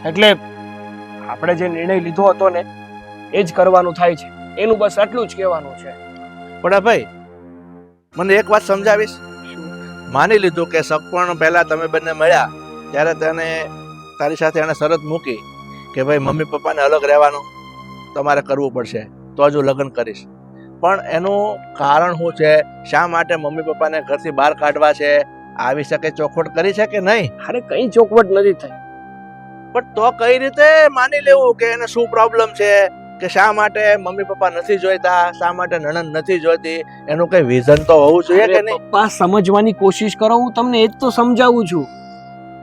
એટલે આપણે જે નિર્ણય લીધો હતો ને એ જ કરવાનું થાય છે. એનું બસ આટલું જ કહેવાનું છે. પણ ભાઈ, મને એક વાત સમજાવીશ? માની લીધું કે સગપણ પહેલા તમે બંને મળ્યા ત્યારે તને તારી સાથે એને શરત મૂકી કે ભાઈ મમ્મી પપ્પાને અલગ રહેવાનું તમારે કરવું પડશે તો જ હું લગ્ન કરીશ, પણ એનું કારણ શું છે? શા માટે મમ્મી પપ્પાને ઘરથી બહાર કાઢવા છે? આવી શકે ચોખવટ કરી છે કે નહીં? અરે કઈ ચોખવટ નથી થઈ. પણ તો કઈ રીતે માની લેવું કે એને શું પ્રોબ્લેમ છે, કે શા માટે મમ્મી પપ્પા નથી જોઈતા, શા માટે નણંદ નથી જોઈતી? એનું કઈ વિઝન તો હોવું જોઈએ કે નહીં? પપ્પા, સમજવાની કોશિશ કરો, હું તમને એ જ તો સમજાવું છું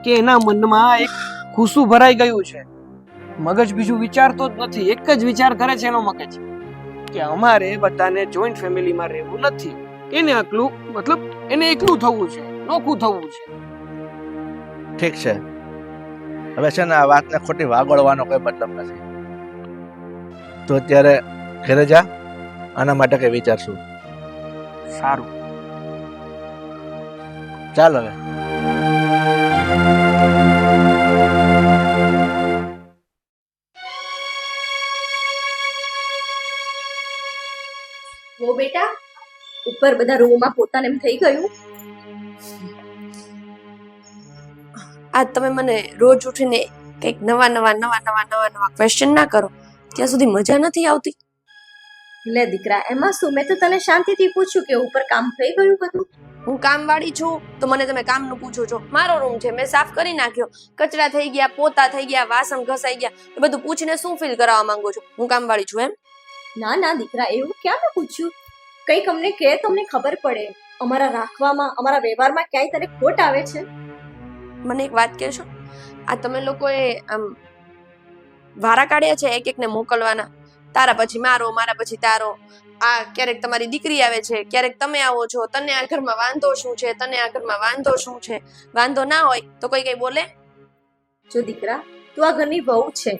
કે એના મનમાં એક ખુશું ભરાઈ ગયું છે, મગજ બીજું વિચારતો જ નથી, એક જ વિચાર કરે છે એનો મગજ કે અમારે બધાને જોઈન્ટ ફેમિલીમાં રહેવું નથી, એને એકલું થવું છે, નોખું થવું છે. ઠીક છે, હવે છે ને આ વાતને ખોટી વાગોળવાનો કોઈ મતલબ નથી. તો અત્યારે ઘરે જા, આના માટે કઈ વિચારશું. સારું, ચાલ હવે. વો બેટા, ઉપર બધા રૂમમાં પોતાને એમ થઈ ગયું? આજ તમે મને રોજ ઉઠીને કંઈક નવા ક્વેશ્ચન ના કરો, ત્યાં સુધી મજા નથી આવતી. લે દીકરા, એમાં શું? મેં તો તને શાંતિથી પૂછ્યું કે ઉપર કામ થઈ ગયું બધું. હું કામવાળી છું તો મને તમે કામનું પૂછો છો? મારો રૂમ છે, મેં સાફ કરી નાખ્યો, કચરા થઈ ગયા, પોતા થઈ ગયા, વાસણ ઘસાઈ ગયા, એ બધું પૂછીને શું ફીલ કરાવવા માંગો છો? હું કામવાળી છું એમ? ના ના દીકરા, એવું ક્યાં મેં પૂછ્યું? કંઈક અમને કહે તો અમને ખબર પડે. અમારા રાખવામાં, અમારા વ્યવહારમાં ક્યાંય તને ખોટ આવે છે? મને એક વાત કહેશો? આ તમે લોકોએ આમ વારા કાઢ્યા છે એક એકને મોકલવાના, તારા પછી મારો, મારા પછી તારો. આ ક્યારેક તમારી દીકરી આવે છે, ક્યારેક તમે આવો છો. તને આ ઘરમાં વાંધો શું છે, તને આ ઘરમાં વાંધો શું છે? વાંધો ના હોય તો કોઈ કઈ બોલે? જો દીકરા, તું આ ઘરની વહુ છે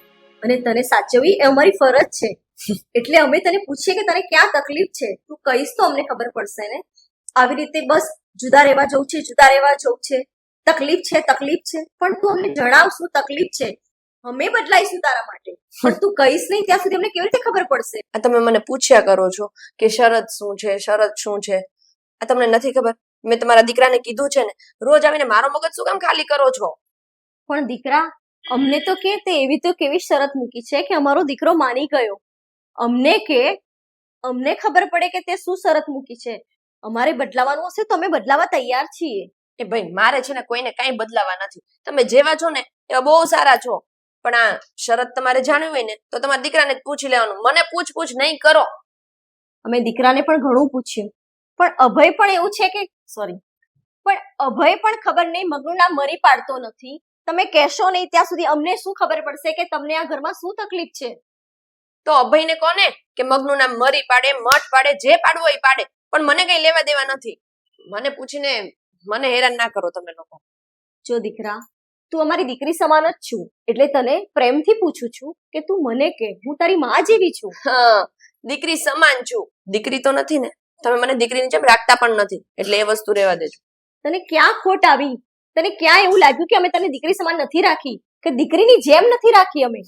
અને તને સાચવવી એ અમારી ફરજ છે. એટલે અમે તને પૂછીએ કે તને ક્યાં તકલીફ છે, તું કહીશ તો અમને ખબર પડશે ને. આવી રીતે બસ જુદા રહેવા જવું છે, જુદા રહેવા જવું છે, તકલીફ છે, તકલીફ છે, પણ તું અમને જણાવ શું તકલીફ છે. અમે બદલાઈશું તારા માટે, પણ તું કહીશ નહીં ત્યાં સુધી અમને કેવી રીતે ખબર પડશે? આ તમે મને પૂછ્યા કરો છો કે શરત શું છે, શરત શું છે. આ તમને નથી ખબર? મેં તમારા દીકરાને કીધું છે ને, રોજ આવીને મારો મગજ શું કામ ખાલી કરો છો? પણ દીકરા, અમને તો કે તે એવી તો કેવી શરત મૂકી છે કે અમારો દીકરો માની ગયો. અમને કે, અમને ખબર પડે કે તે શું શરત મૂકી છે. અમારે બદલાવાનું હશે તો અમે બદલાવા તૈયાર છીએ. એ ભાઈ, મારે છે ને કોઈને કાંઈ બદલાવા નથી. તમે જેવા છો ને એવા બહુ સારા છો. પણ આ શરત તમારે જાણવી હોય ને તો તમારા દીકરાને જ પૂછી લેવાનું. મને પૂછ નહીં કરો. અમે દીકરાને પણ ઘણું પૂછ્યું, પણ અભય પણ એવું છે કે પણ અભય પણ ખબર નહીં મગનું નામ મરી પાડતો નથી. તમે કહેશો નહીં ત્યાં સુધી અમને શું ખબર પડશે કે તમને આ ઘરમાં શું તકલીફ છે? તો અભયને કોને કે મગનું નામ મરી પાડે, મઠ પાડે, જે પાડવો એ પાડે, પણ મને કઈ લેવા દેવા નથી. મને પૂછીને મને હેરાન ના કરો તમે લોકો. જો દીકરા, તું અમારી દીકરી સમાન જ છું, એટલે તને પ્રેમથી પૂછું છું કે તું મને કે, હું તારી માં જેવી છું. હા, દીકરી સમાન છું. દીકરી તો નથી ને, તમે મને દીકરીની જેમ રાખતા પણ નથી, એટલે એ વસ્તુ રહેવા દેજો. તને ક્યાં ખોટ આવી? તને ક્યાં એવું લાગ્યું કે અમે તને દીકરી સમાન નથી રાખી, કે દીકરીની જેમ નથી રાખી અમે?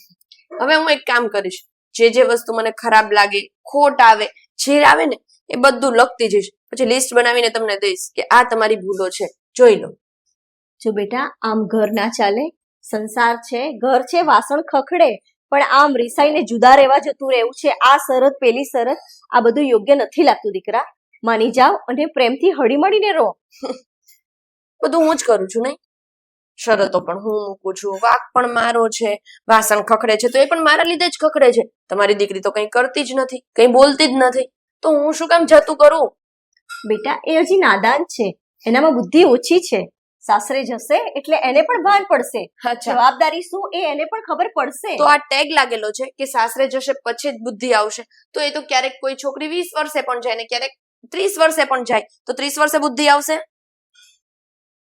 હવે હું એક કામ કરીશ, જે વસ્તુ મને ખરાબ લાગે, ખોટ આવે, જે આવે ને એ બધું લખતી જઈશ. પછી લિસ્ટ બનાવીને તમને દઈશ કે આ તમારી ભૂલો છે, જોઈ લો. જો બેટા, આમ ઘર ના ચાલે. સંસાર છે, ઘર છે, વાસણ ખખડે, પણ આમ રિસાઈને જુદા રહેવા જતું રહેવું છે, આ શરત પેલી શરત, આ બધું યોગ્ય નથી લાગતું. દીકરા, માની જાઓ અને પ્રેમથી હળીમળીને રહો. બધું હું જ કરું છું નહીં? શરતો પણ હું મૂકું છું, વાક પણ મારો છે, વાસણ ખખડે છે તો એ પણ મારા લીધે જ ખખડે છે. તમારી દીકરી તો કંઈ કરતી જ નથી, કંઈ બોલતી જ નથી, તો હું શું કામ જતું કરું? બેટા, એ હજી નાદાન છે, એનામાં બુદ્ધિ ઓછી છે. સાસરે જશે એટલે એને પણ ભાન પડશે. અચ્છા, જવાબદારી શું એ એને પણ ખબર પડશે. તો આ ટેગ લાગેલો છે કે સાસરે જશે પછી જ બુદ્ધિ આવશે. તો એ તો ક્યારેક કોઈ છોકરી 20 વર્ષે પણ જાય ને ક્યારેક 30 વર્ષે પણ જાય, તો 30 વર્ષે બુદ્ધિ આવશે?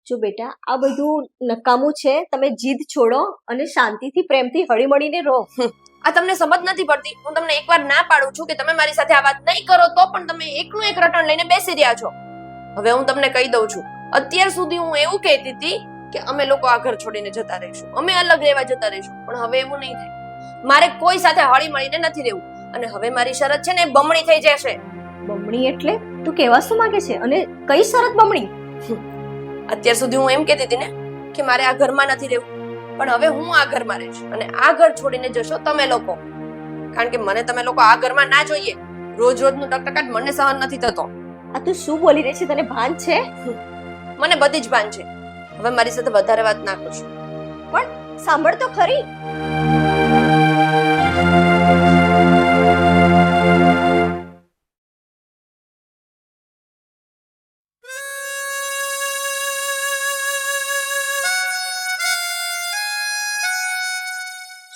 જો બેટા, આ બધું નકામું છે. તમે જીદ છોડો અને શાંતિથી પ્રેમથી હળીમળીને રહો. આ તમને સમજ નથી પડતી. હું તમને એકવાર ના પાડું છું કે તમે મારી સાથે આ વાત નહીં કરો, તો પણ તમે એકનું એક રટણ લઈને બેસી રહ્યા છો. હવે હું તમને કહી દઉં છું, અત્યાર સુધી હું એવું કહેતી હતી કે અમે લોકો આ ઘર છોડીને જતા રહીશું, અમે અલગ રહેવા જતા રહીશું, પણ હવે એવું નહીં થાય. મારે કોઈ સાથે હળી મળીને નથી રહેવું, અને હવે મારી શરત છે ને બમણી થઈ જશે. બમણી એટલે તું કહેવા શું માંગે છે? અને કઈ શરત બમણી? અત્યાર સુધી હું એમ કહેતી હતી ને કે મારે આ ઘરમાં નથી રહેવું, પણ હવે હું આ ઘરમાં રહીશ, અને આ ઘર છોડીને જશો તમે લોકો. કારણ કે મને તમે લોકો આ ઘરમાં ના જોઈએ. રોજ રોજનું ટકટકાટ મને સહન નથી થતો. આ તું શું બોલી રહી છે? તને ભાન છે? મને બધી જ ભાન છે. હવે મારી સાથે વધારે વાત ના કરશો. પણ સાંભળ તો ખરી.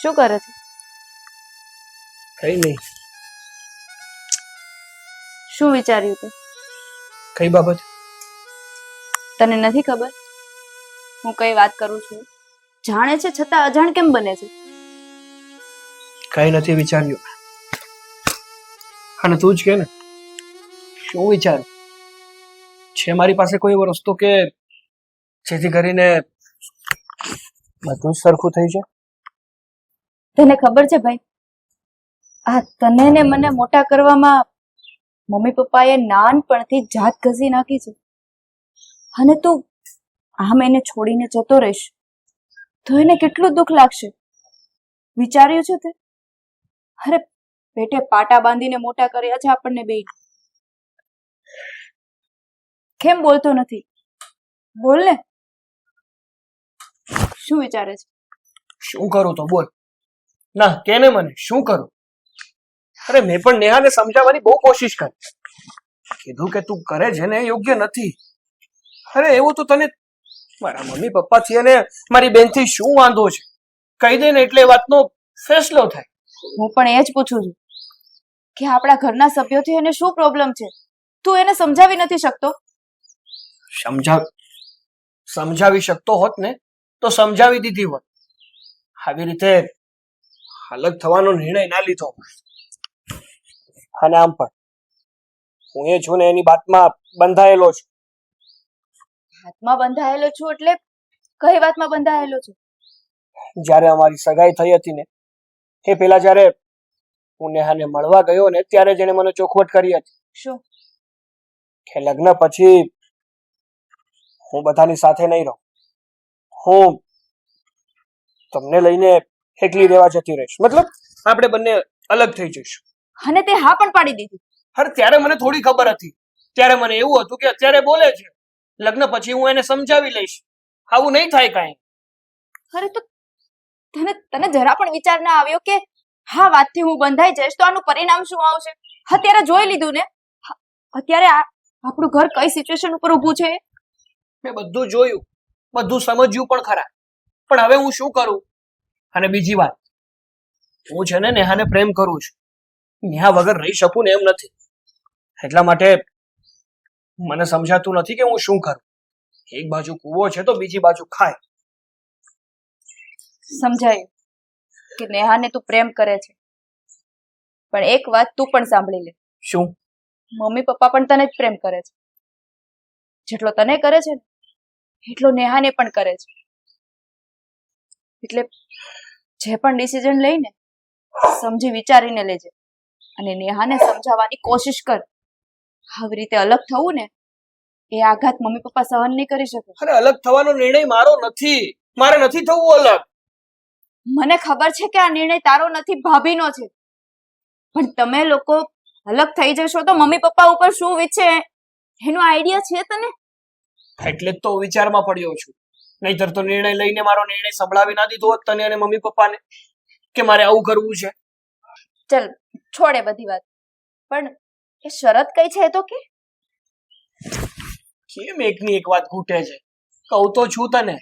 શું કરે છે? કઈ નહીં. શું વિચાર્યું તે? કઈ બાબત? તને નથી ખબર હું કઈ વાત કરું છું? જાણે છે છતાં અજાણ કેમ બને છે? કઈ નથી વિચાર્યું. અને તું જ કે ને, શું વિચારું? છે મારી પાસે કોઈ એવો રસ્તો કે જેથી કરીને બધું સરખું થઈ જાય? તને ખબર છે ભાઈ, આ તને ને મને મોટા કરવામાં મમ્મી પપ્પાએ નાનપણથી જાત ઘસી નાખી છે, અને તું આમ એને છોડીને જતો રહીશ તો એને કેટલું દુઃખ લાગશે વિચાર્યું છે તે? અરે પેટે પાટા બાંધીને મોટા કર્યા છે આપણને બે. કેમ બોલતો નથી? બોલ ને, શું વિચારે છે? શું કરું તો બોલ ના, કે ને મને શું કરું? અરે મેં પણ નેહાને સમજાવવાની બહુ કોશિશ કરી, કીધું કે તું કરે છે ને એ યોગ્ય નથી. અરે એવું તો તને મારા મમ્મી પપ્પાથી અને મારી બેનથી શું વાંધો છે? કહી દે ને એટલે એ વાતનો ફેસલો થાય. હું પણ એ જ પૂછું છું કે આપણા ઘરના સભ્યોથી એને શું પ્રોબ્લેમ છે? તું એને સમજાવી નથી શકતો? સમજાવી શકતો હોત ને તો સમજાવી દીધી હોત. આવી રીતે અલગ થવાનો નિર્ણય ના લીધો. અને આમ પણ હું એ છું ને એની વાતમાં બંધાયેલો છું. હાથમાં બંધાયેલો છું એટલે કઈ વાતમાં બંધાયેલો છું? જ્યારે અમારી સગાઈ થઈ હતી ને એ પેલા જ્યારે હું નેહાને મળવા ગયો ને ત્યારે જ એને મને ચોખવટ કરી હતી. શું? કે લગ્ન પછી હું બધાની સાથે નહીં રહું. હું તમને લઈને એકલી રહેવા જતી રહીશ. મતલબ આપણે બંને અલગ થઈ જઈશું. અને તે હા પણ પાડી દીધી. અરે ત્યારે મને થોડી ખબર હતી. ત્યારે મને એવું હતું કે અત્યારે બોલે છે, લગ્ન પછી હું એને સમજાવી લઈશ. આવું નહીં થાય કાંઈ. અરે તો તને જરા પણ વિચાર ના આવ્યો કે હા વાતથી હું બંધાઈ જઈશ તો આનું પરિણામ શું આવશે? અત્યારે જોઈ લીધું ને, અત્યારે આપણું ઘર કઈ સિચ્યુએશન ઉપર ઊભું છે. મેં બધું જોયું, બધું સમજ્યું પણ ખરા. પણ હવે હું શું કરું? અને બીજી વાત, હું છે ને નેહાને પ્રેમ કરું છું. નેહા વગર રહી શકું ને એમ નથી. એટલા માટે મને સમજાતું નથી કે હું શું કરું. એક બાજુ કૂવો છે તો બીજી બાજુ ખાય. સમજાયું કે નેહાને તું પ્રેમ કરે છે, પણ એક વાત તું પણ સાંભળી લે. શું? મમ્મી પપ્પા પણ તને જ પ્રેમ કરે છે. જેટલો તને કરે છે ને એટલો નેહાને પણ કરે છે. એટલે જે પણ ડિસિઝન લઈને સમજી વિચારીને લેજે અને નેહાને સમજાવવાની કોશિશ કર. આવી રીતે અલગ થવું ને એ આઘાત મમ્મી પપ્પા સહન નહીં કરી શકે. અરે અલગ થવાનો નિર્ણય મારો નથી. મારે નથી થવું અલગ. મને ખબર છે કે આ નિર્ણય તારો નથી, ભાભીનો છે. પણ તમે લોકો અલગ થઈ જશો તો મમ્મી પપ્પા ઉપર શું વીતશે એનો આઈડિયા છે તને? એટલે જ તો વિચારમાં પડ્યો છું. નહીતર તો નિર્ણય લઈને મારો નિર્ણય સંભળાવી ના દીધો હોત તને અને મમ્મી પપ્પાને કે મારે આવું કરવું છે. ચલ છોડે બધી વાત, પણ એ શરત કઈ છે તો કે? કેમ એકની એક વાત ઘૂંટે છે? કહું તો છું તને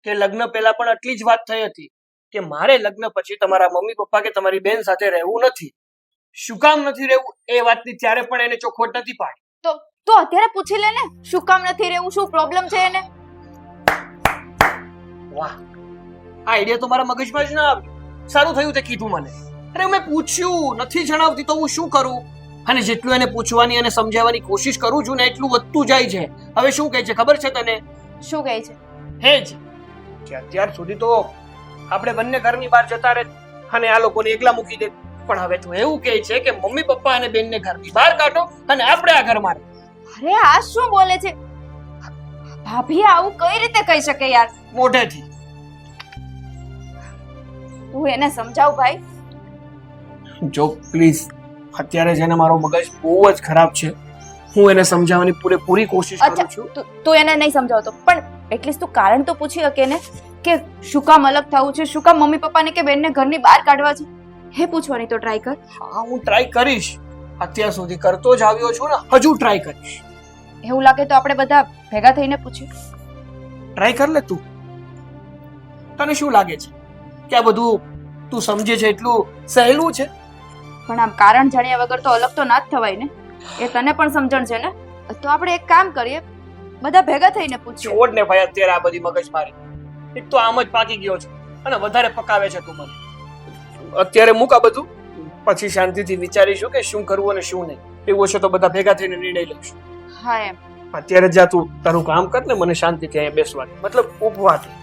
કે લગ્ન પહેલા પણ આટલી જ વાત થઈ હતી કે મારે લગ્ન પછી તમારા મમ્મી પપ્પા કે તમારી બેન સાથે રહેવું નથી. શું કામ નથી રહેવું એ વાતની ત્યારે પણ એને ચોખવટ નથી પાડી. તો અત્યારે પૂછી લે ને શું કામ નથી રહેવું, શું પ્રોબ્લેમ છે એને. વાહ, આ આઈડિયા તો મારા મગજમાં જ ના આવ્યો. સારું થયું તે કીધું મને. અરે મેં પૂછ્યું, નથી જણાવતી તો હું શું કરું? અને જેટલું એને પૂછવાની અને સમજાવવાની કોશિશ કરું છું ને એટલું વધતું જાય છે. હવે શું કહે છે ખબર છે તને? શું કહે છે? હેજ કે અત્યાર સુધી તો આપણે બંને ઘરની બહાર જતા રહે અને આ લોકોને એકલા મૂકી દે. પણ હવે તો એવું કહે છે કે મમ્મી પપ્પા અને બેનને ઘરની બહાર કાઢો અને આપણે આ ઘરમાં રહે. અરે આ શું બોલે છે ભાભી? આવું કઈ રીતે કહી શકે યાર મોઢેથી? તું એને સમજાવ ભાઈ. જો પ્લીઝ, અત્યારે જેને મારો મગજ બહુ જ ખરાબ છે. હું એને સમજાવવાની પૂરેપૂરી કોશિશ કરું છું. તું એને નહીં સમજાવતો પણ એટલીસ્ટ તું કારણ તો પૂછી શકે ને કે શું કામ અલગ થવું છે, શું કામ મમ્મી પપ્પાને કે બેનને ઘરની બહાર કાઢવા છે, હે પૂછવાની તો ટ્રાય કર. હા, હું ટ્રાય કરીશ. અત્યાર સુધી કરતો જ આવ્યો છું ને, હજુ ટ્રાય કરીશ. એવું લાગે તો આપણે બધા ભેગા થઈને પૂછીએ. ટ્રાય કર લે તું. તને શું લાગે છે કે આ બધું તું સમજે છે એટલું સહેલું છે? પણ આમ કારણ જાણ્યા વગર તો અલગ તો ના જ થવાય ને. એ તને પણ સમજણ છે ને? તો આપણે એક કામ કરીએ, બધા ભેગા થઈને પૂછીએ. છોડ ને ભાઈ અત્યારે આ બધી મગજમારી. એક તો આમ જ પાકી ગયો છે અને વધારે પકાવે છે તું મને. અત્યારે મૂક આ બધું, પછી શાંતિથી વિચારીશું કે શું કરવું અને શું નહીં. એવું હશે તો બધા ભેગા થઈને નિર્ણય લઈશું. હા એમ. અત્યારે જા તું તારું કામ કર ને, મને શાંતિથી અહીંયા બેસવાની, મતલબ ઊભવાથી.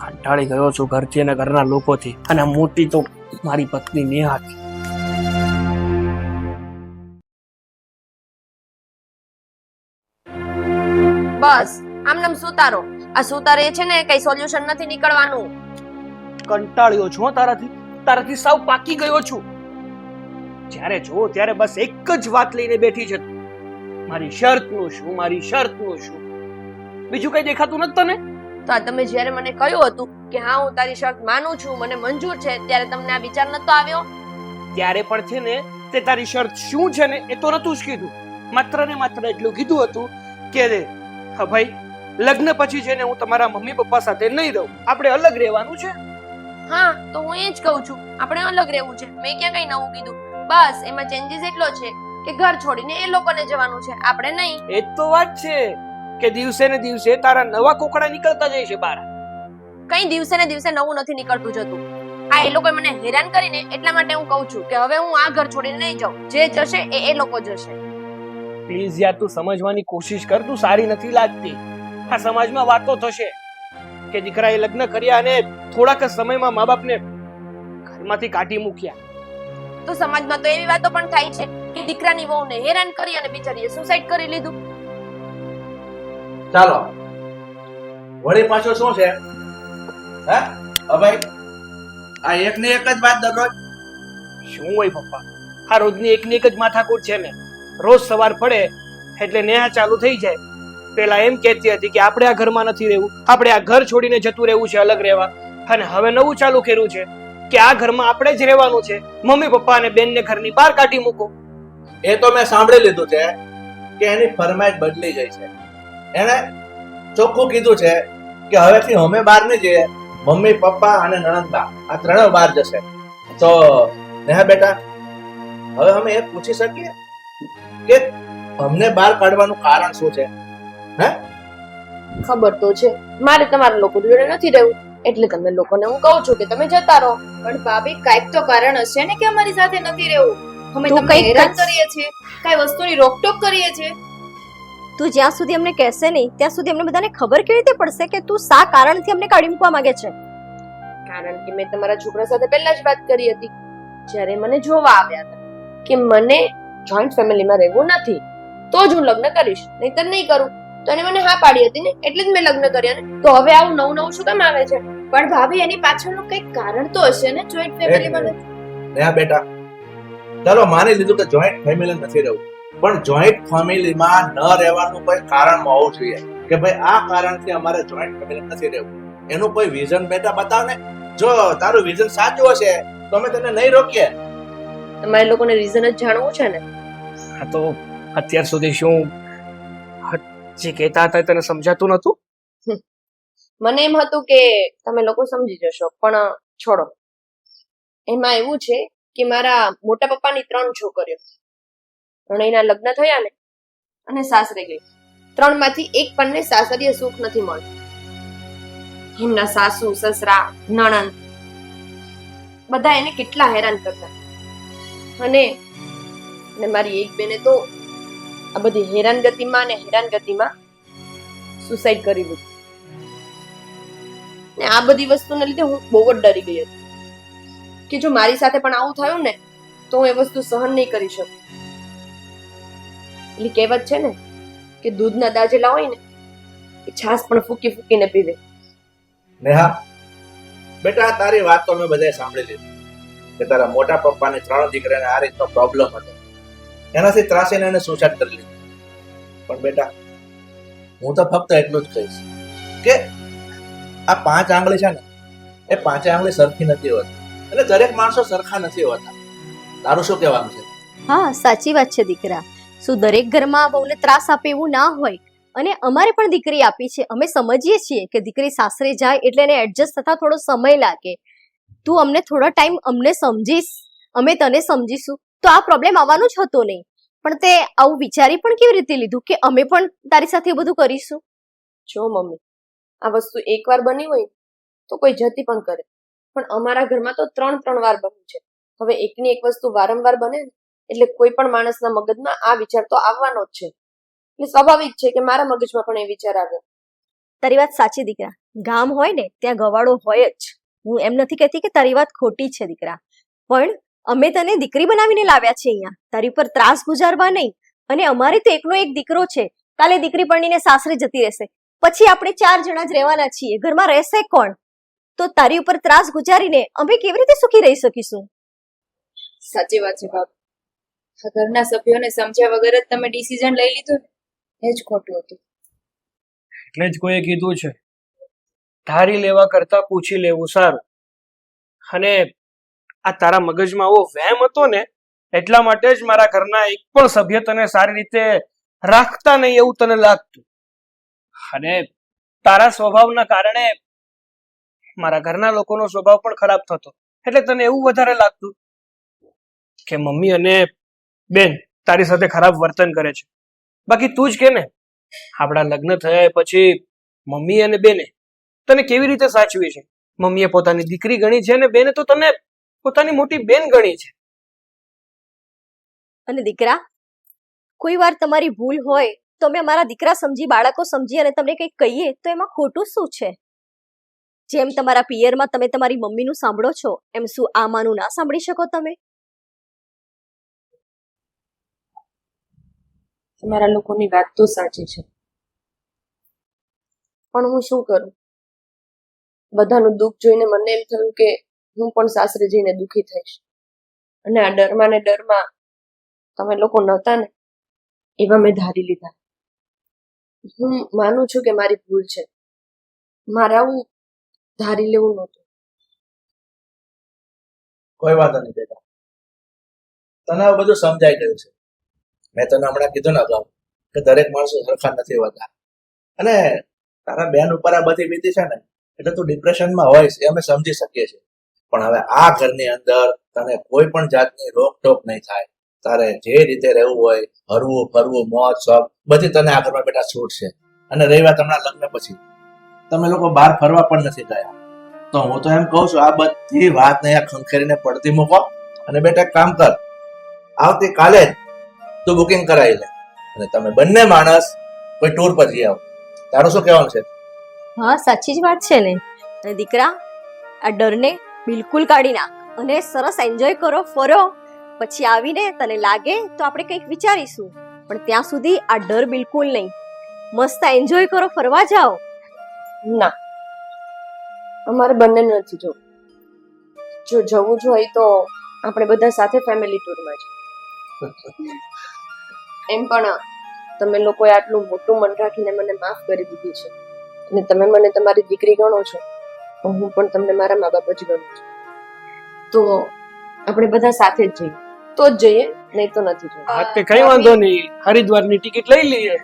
કંટાળી ગયો છું ઘરથી અને ઘરના લોકોથી, અને આ મોટી તો મારી પત્ની નેહાથી. બસ આમ સુતારો. આ સુતારે છે ને કઈ સોલ્યુશન નથી નીકળવાનું. કંટાળ્યો છું હો તારાથી સાવ પાકી ગયો છું. જ્યારે જો ત્યારે બસ એક જ વાત લઈને બેઠી છે. મારી શરતનું શું, મારી શરતનું શું, બીજું કઈ દેખાતું નથી તને? તો આ તમે જ્યારે મને કહ્યું હતું કે હા હું તારી શરત માનું છું, મને મંજૂર છે, ત્યારે તમને આ વિચાર નતો આવ્યો? ત્યારે પણ છે ને તે તારી શરત શું છે ને એ તો નતું જ કીધું. માત્ર ને માત્ર એટલું કીધું હતું કે હા ભાઈ, લગ્ન પછી છે ને હું તમારા મમ્મી પપ્પા સાથે નહીં રહું, આપણે અલગ રહેવાનું છે. હા, તો હું એ જ કહું છું, આપણે અલગ રહેવું છે. મેં ક્યાં કઈ નવું કીધું? બસ એમાં ચેન્જીસ એટલો છે કે ઘર છોડીને એ લોકોને જવાનું છે, આપણે નહીં. એ જ તો વાત છે કે દિવસે ને દિવસે તારા નવા કોકડા નીકળતા જાય છે બહાર. કઈ દિવસે ને દિવસે નવું નથી નીકળતું જતું. આ એ લોકોએ મને હેરાન કરીને એટલા માટે હું કહું છું કે હવે હું આ ઘર છોડીને નહીં જાઉં. જે જશે એ લોકો જશે. પ્લીઝ યાર, તું સમજવાની કોશિશ કર, તું સારી નથી લાગતી. આ સમાજમાં વાતો થશે કે દીકરાએ લગ્ન કર્યા અને થોડાક જ સમયમાં મા બાપને ઘરમાંથી કાઢી મૂક્યા. તો સમાજમાં તો એવી વાતો પણ થાય છે કે દીકરાની વહુને હેરાન કરી અને બિચારીએ સુસાઇડ કરી લીધું. ચાલો વળી પાછો શું છે? હે અભય, આ એક ને એક જ વાત દરરોજ? શું હોય પપ્પા, આ રોજની એકની એક જ માથાકૂટ છે ને. રોજ સવાર પડે એટલે નેહા ચાલુ થઈ જાય. પેલા એમ કહેતી હતી કે આપણે આ ઘરમાં નથી રહેવું, આપણે આ ઘર છોડીને જતું રહેવું છે, અલગ રહેવા. અને હવે નવું ચાલુ કર્યું છે કે આ ઘરમાં આપણે જ રહેવાનું છે, મમ્મી પપ્પા અને બેનને ઘરની બહાર કાઢી મૂકો. એ તો મેં સાંભળી લીધું છે કે એની ફરમાઈશ બદલી ગઈ છે. એને ચોખ્ખું કીધું છે કે હવેથી અમે બહાર નહીં જઈએ, મમ્મી પપ્પા અને નણંદબા આ ત્રણે બહાર જશે. તો નેહા બેટા, હવે અમે એ પૂછી શકીએ કે અમને બહાર કાઢવાનું કારણ શું છે? ખબર તો છે મારે તમારા લોકો જોડે નથી રહેવું, એટલે તમે લોકોને હું કહું છું કે તમે જતા રહો. પણ ભાભી, કાંઈક તો કારણ હશે ને કે અમારી સાથે નથી રહેવું. અમે તું તમને કંઈક હેરાન જ- કરીએ છીએ, કઈ વસ્તુની રોકટોક કરીએ છીએ. તું જ્યાં સુધી અમને કહેશે નહીં ત્યાં સુધી અમને બધાને ખબર કેવી રીતે પડશે કે તું શા કારણથી અમને કાઢી મૂકવા માંગે છે? કારણ કે મેં તમારા છોકરા સાથે પહેલા જ વાત કરી હતી જ્યારે મને જોવા આવ્યા હતા કે મને જોઈન્ટ ફેમિલીમાં રહેવું નથી, તો જ હું લગ્ન કરીશ, નહીતર નહીં કરું. તો એને મને હા પાડી હતી ને, એટલે જ મેં લગ્ન કર્યા ને. તો હવે આવું નવું નવું શું કામ આવે છે? પણ ભાભી, એની પાછળનું કંઈક કારણ તો હશે ને. જોઈન્ટ ફેમિલીમાં નેહા બેટા, ચાલો માની લીધું કે જોઈન્ટ ફેમિલી નથી રહેવું, પણ જોઈન્ટ ફેમિલીમાં ન રહેવાનું કોઈ કારણ હોવું જોઈએ કે ભાઈ આ કારણથી અમારે જોઈન્ટ ફેમિલી નથી રહેવું. એનું કોઈ વિઝન બેટા બતાવ ને. જો તારું વિઝન સાચું હશે તો અમે તને નહીં રોકીએ. તમારે લોકોને રીઝન જ જાણવું છે ને. આ તો અત્યાર સુધી શું જે કહેતા હતા તને સમજાતું નતું? મને એમ હતું કે તમે લોકો સમજી જશો, પણ છોડો. એમાં એવું છે કે મારા મોટા પપ્પાની 3 છોકરીઓ, ત્રણેયના લગ્ન થયા ને અને સાસરે ગઈ. 3 માંથી એક પણને સાસરીએ સુખ નથી મળ્યું. એમના સાસુ સસરા નણંદ બધા એને કેટલા હેરાન કરતા. અને મારી એક બેને તો આ બધી હેરાનગતિમાં ને હેરાનગતિમાં સુસાઇડ કરી લીધું. ને આ બધી વસ્તુને લીધે હું બહુ જ ડરી ગઈ હતી કે જો મારી સાથે પણ આવું થયું ને તો હું એ વસ્તુ સહન નહીં કરી શકું. એટલે કહેવત છે ને કે દૂધના દાજેલા હોય ને એ છાસ પણ ફૂકી ફૂકીને પીવે. નેહા બેટા, તારી વાત તો મેં બધાએ સાંભળી લીધી કે તારા મોટા પપ્પાને 3 દીકરાને આ રીતનો પ્રોબ્લેમ હતો, એનાથી ત્રાસીને એને સુસાઇડ કરી લીધું. પણ બેટા, હું તો ફક્ત એટલું જ કહીશ કે આ 5 આંગળી છે ને એ 5 આંગળી સરખી નથી હોતી, એટલે દરેક માણસો સરખા નથી હોતા. તારું શું કહેવાનું છે? હા, સાચી વાત છે દીકરા. શું દરેક ઘરમાં બહુને ત્રાસ આપે એવું ના હોય? અને અમારે પણ દીકરી આપી છે, અમે સમજીએ છીએ કે દીકરી સાસરે જાય એટલે એને એડજસ્ટ થતા થોડો સમય લાગે. તું અમને થોડો ટાઈમ અમને સમજીશ, અમે તને સમજીશું તો આ પ્રોબ્લેમ આવવાનો જ હતો નહીં. પણ તે આવું વિચારી પણ કેવી રીતે લીધું કે અમે પણ તારી સાથે એ બધું કરીશું? જો મમ્મી, આ વસ્તુ એકવાર બની હોય તો કોઈ જતી પણ કરે, પણ અમારા ઘરમાં તો 3 વાર બન્યું છે. હવે એકની એક વસ્તુ વારંવાર બને ને એટલે કોઈ પણ માણસના મગજમાં આ વિચાર તો આવવાનો જ છે. એટલે સ્વાભાવિક છે કે મારા મગજમાં પણ એ વિચાર આવ્યો. તારી વાત સાચી દીકરા, ગામ હોય ને ત્યાં ગવાડો હોય જ. હું એમ નથી કહેતી કે તારી વાત ખોટી છે દીકરા, પણ અમે તને દીકરી બનાવીને લાવ્યા છે અહીંયા, તારી પર ત્રાસ ગુજારવા નહીં. અને અમારે તો એકનો એક દીકરો છે, કાલે દીકરી પરણીને સાસરે જતી રહેશે, પછી આપણે 4 જણા જ રહેવાના છીએ, ઘરમાં રહેશે કોણ? તો તારી ઉપર ત્રાસ ગુજારીને અમે કેવી રીતે સુખી રહી શકીશું? સાચી વાત છે બાપ. ઘરના સભ્યોને સમજ્યા વગર જ તમે ડિસિઝન લઈ લીધું ને, એ જ ખોટું હતું. એટલે જ કોઈએ કીધું છે ધારી લેવા કરતા પૂછી લેવું સારું. અને આ તારા મગજમાં આવો વહેમ હતો ને એટલા માટે જ મારા ઘરના એક પણ સભ્ય તને સારી રીતે રાખતા નહીં એવું તને લાગતું. અને તારા સ્વભાવના કારણે મારા ઘરના લોકોનો સ્વભાવ પણ ખરાબ થતો, એટલે તને એવું વધારે લાગતું કે મમ્મી અને બેન તારી સાથે ખરાબ વર્તન કરે છે. બાકી તું જ કે ને, આપણા લગ્ન થયા પછી મમ્મી અને બેને તને કેવી રીતે સાચવી છે. મમ્મીએ પોતાની દીકરી ગણી છે અને બેને તો તને પોતાની મોટી બેન ગણી છે. અને દીકરા, કોઈ વાર તમારી ભૂલ હોય તો અમે અમારા દીકરા સમજી, બાળકો સમજી અને તમને કંઈક કહીએ તો એમાં ખોટું શું છે? જેમ તમારા પિયરમાં તમે તમારી મમ્મીનું સાંભળો છો, એમ શું આમાનું ના સાંભળી શકો તમે? તમારા લોકોની વાત તો સાચી છે, પણ હું શું કરું? બધાનું દુઃખ જોઈને મને એમ થયું કે હું પણ સાસરે જઈને દુઃખી થઈશ, અને આ ડરમાં ને ડરમાં તમે લોકો નહોતા ને એવા મેં ધારી લીધા. હું માનું છું કે મારી ભૂલ છે, મારે આવું ધારી લેવું નહોતું. કોઈ વાંધો નહીં બેટા, તને હવે બધું સમજાઈ ગયું છે. મેં તને હમણાં કીધું ને અગાઉ કે દરેક માણસો સરખા નથી હોતા, અને તારા બેન ઉપર આ બધી વીતી છે ને એટલે તું ડિપ્રેશનમાં હોઈશ એ અમે સમજી શકીએ છીએ. પણ હવે આ ઘરની અંદર તને કોઈ પણ જાતની રોકટોક નહીં થાય. તારે જે રીતે રહેવું હોય, હરવું ફરવું, મોજ શોખ બધી તને આ ઘરમાં બેટા છૂટ છે. અને રહી વાત હમણાં લગ્ન પછી, તમે લોકો બહાર ફરવા પણ નથી ગયા, તો હું તો એમ કહું છું આ બધી વાતને અહીંયા ખંખેરીને પડતી મૂકો અને બેટા એક કામ કર, આવતીકાલે જ તું બુકિંગ કરાવી લે અને તમે બંને માણસ કોઈ ટૂર પર જઈ આવો. તારું શું કહેવાનું છે? હા, સાચી જ વાત છે ને. અને દીકરા, આ ડરને બિલકુલ કાઢી નાખ અને સરસ એન્જોય કરો, ફરો. પછી આવીને તને લાગે તો આપણે કંઈક વિચારીશું, પણ ત્યાં સુધી આ ડર બિલકુલ નહીં. મસ્ત એન્જોય કરો, ફરવા જાઓ. ના, અમારે બંને નથી જવું. જો જવું જ હોય તો આપણે બધા સાથે ફેમિલી ટૂરમાં જઈએ. એમ પણ તમે લોકોએ આટલું મોટું મન રાખીને મને માફ કરી દીધી છે, અને તમે મને તમારી દીકરી ગણો છો, તો હું પણ તમને મારા મા બાપ જ ગણું છું. તો આપણે બધા સાથે જ જઈએ, તો જ જઈએ, નહીં તો નથી જવું. હા, તે કઈ વાંધો નહીં, હરિદ્વારની ટિકિટ લઈ લઈએ.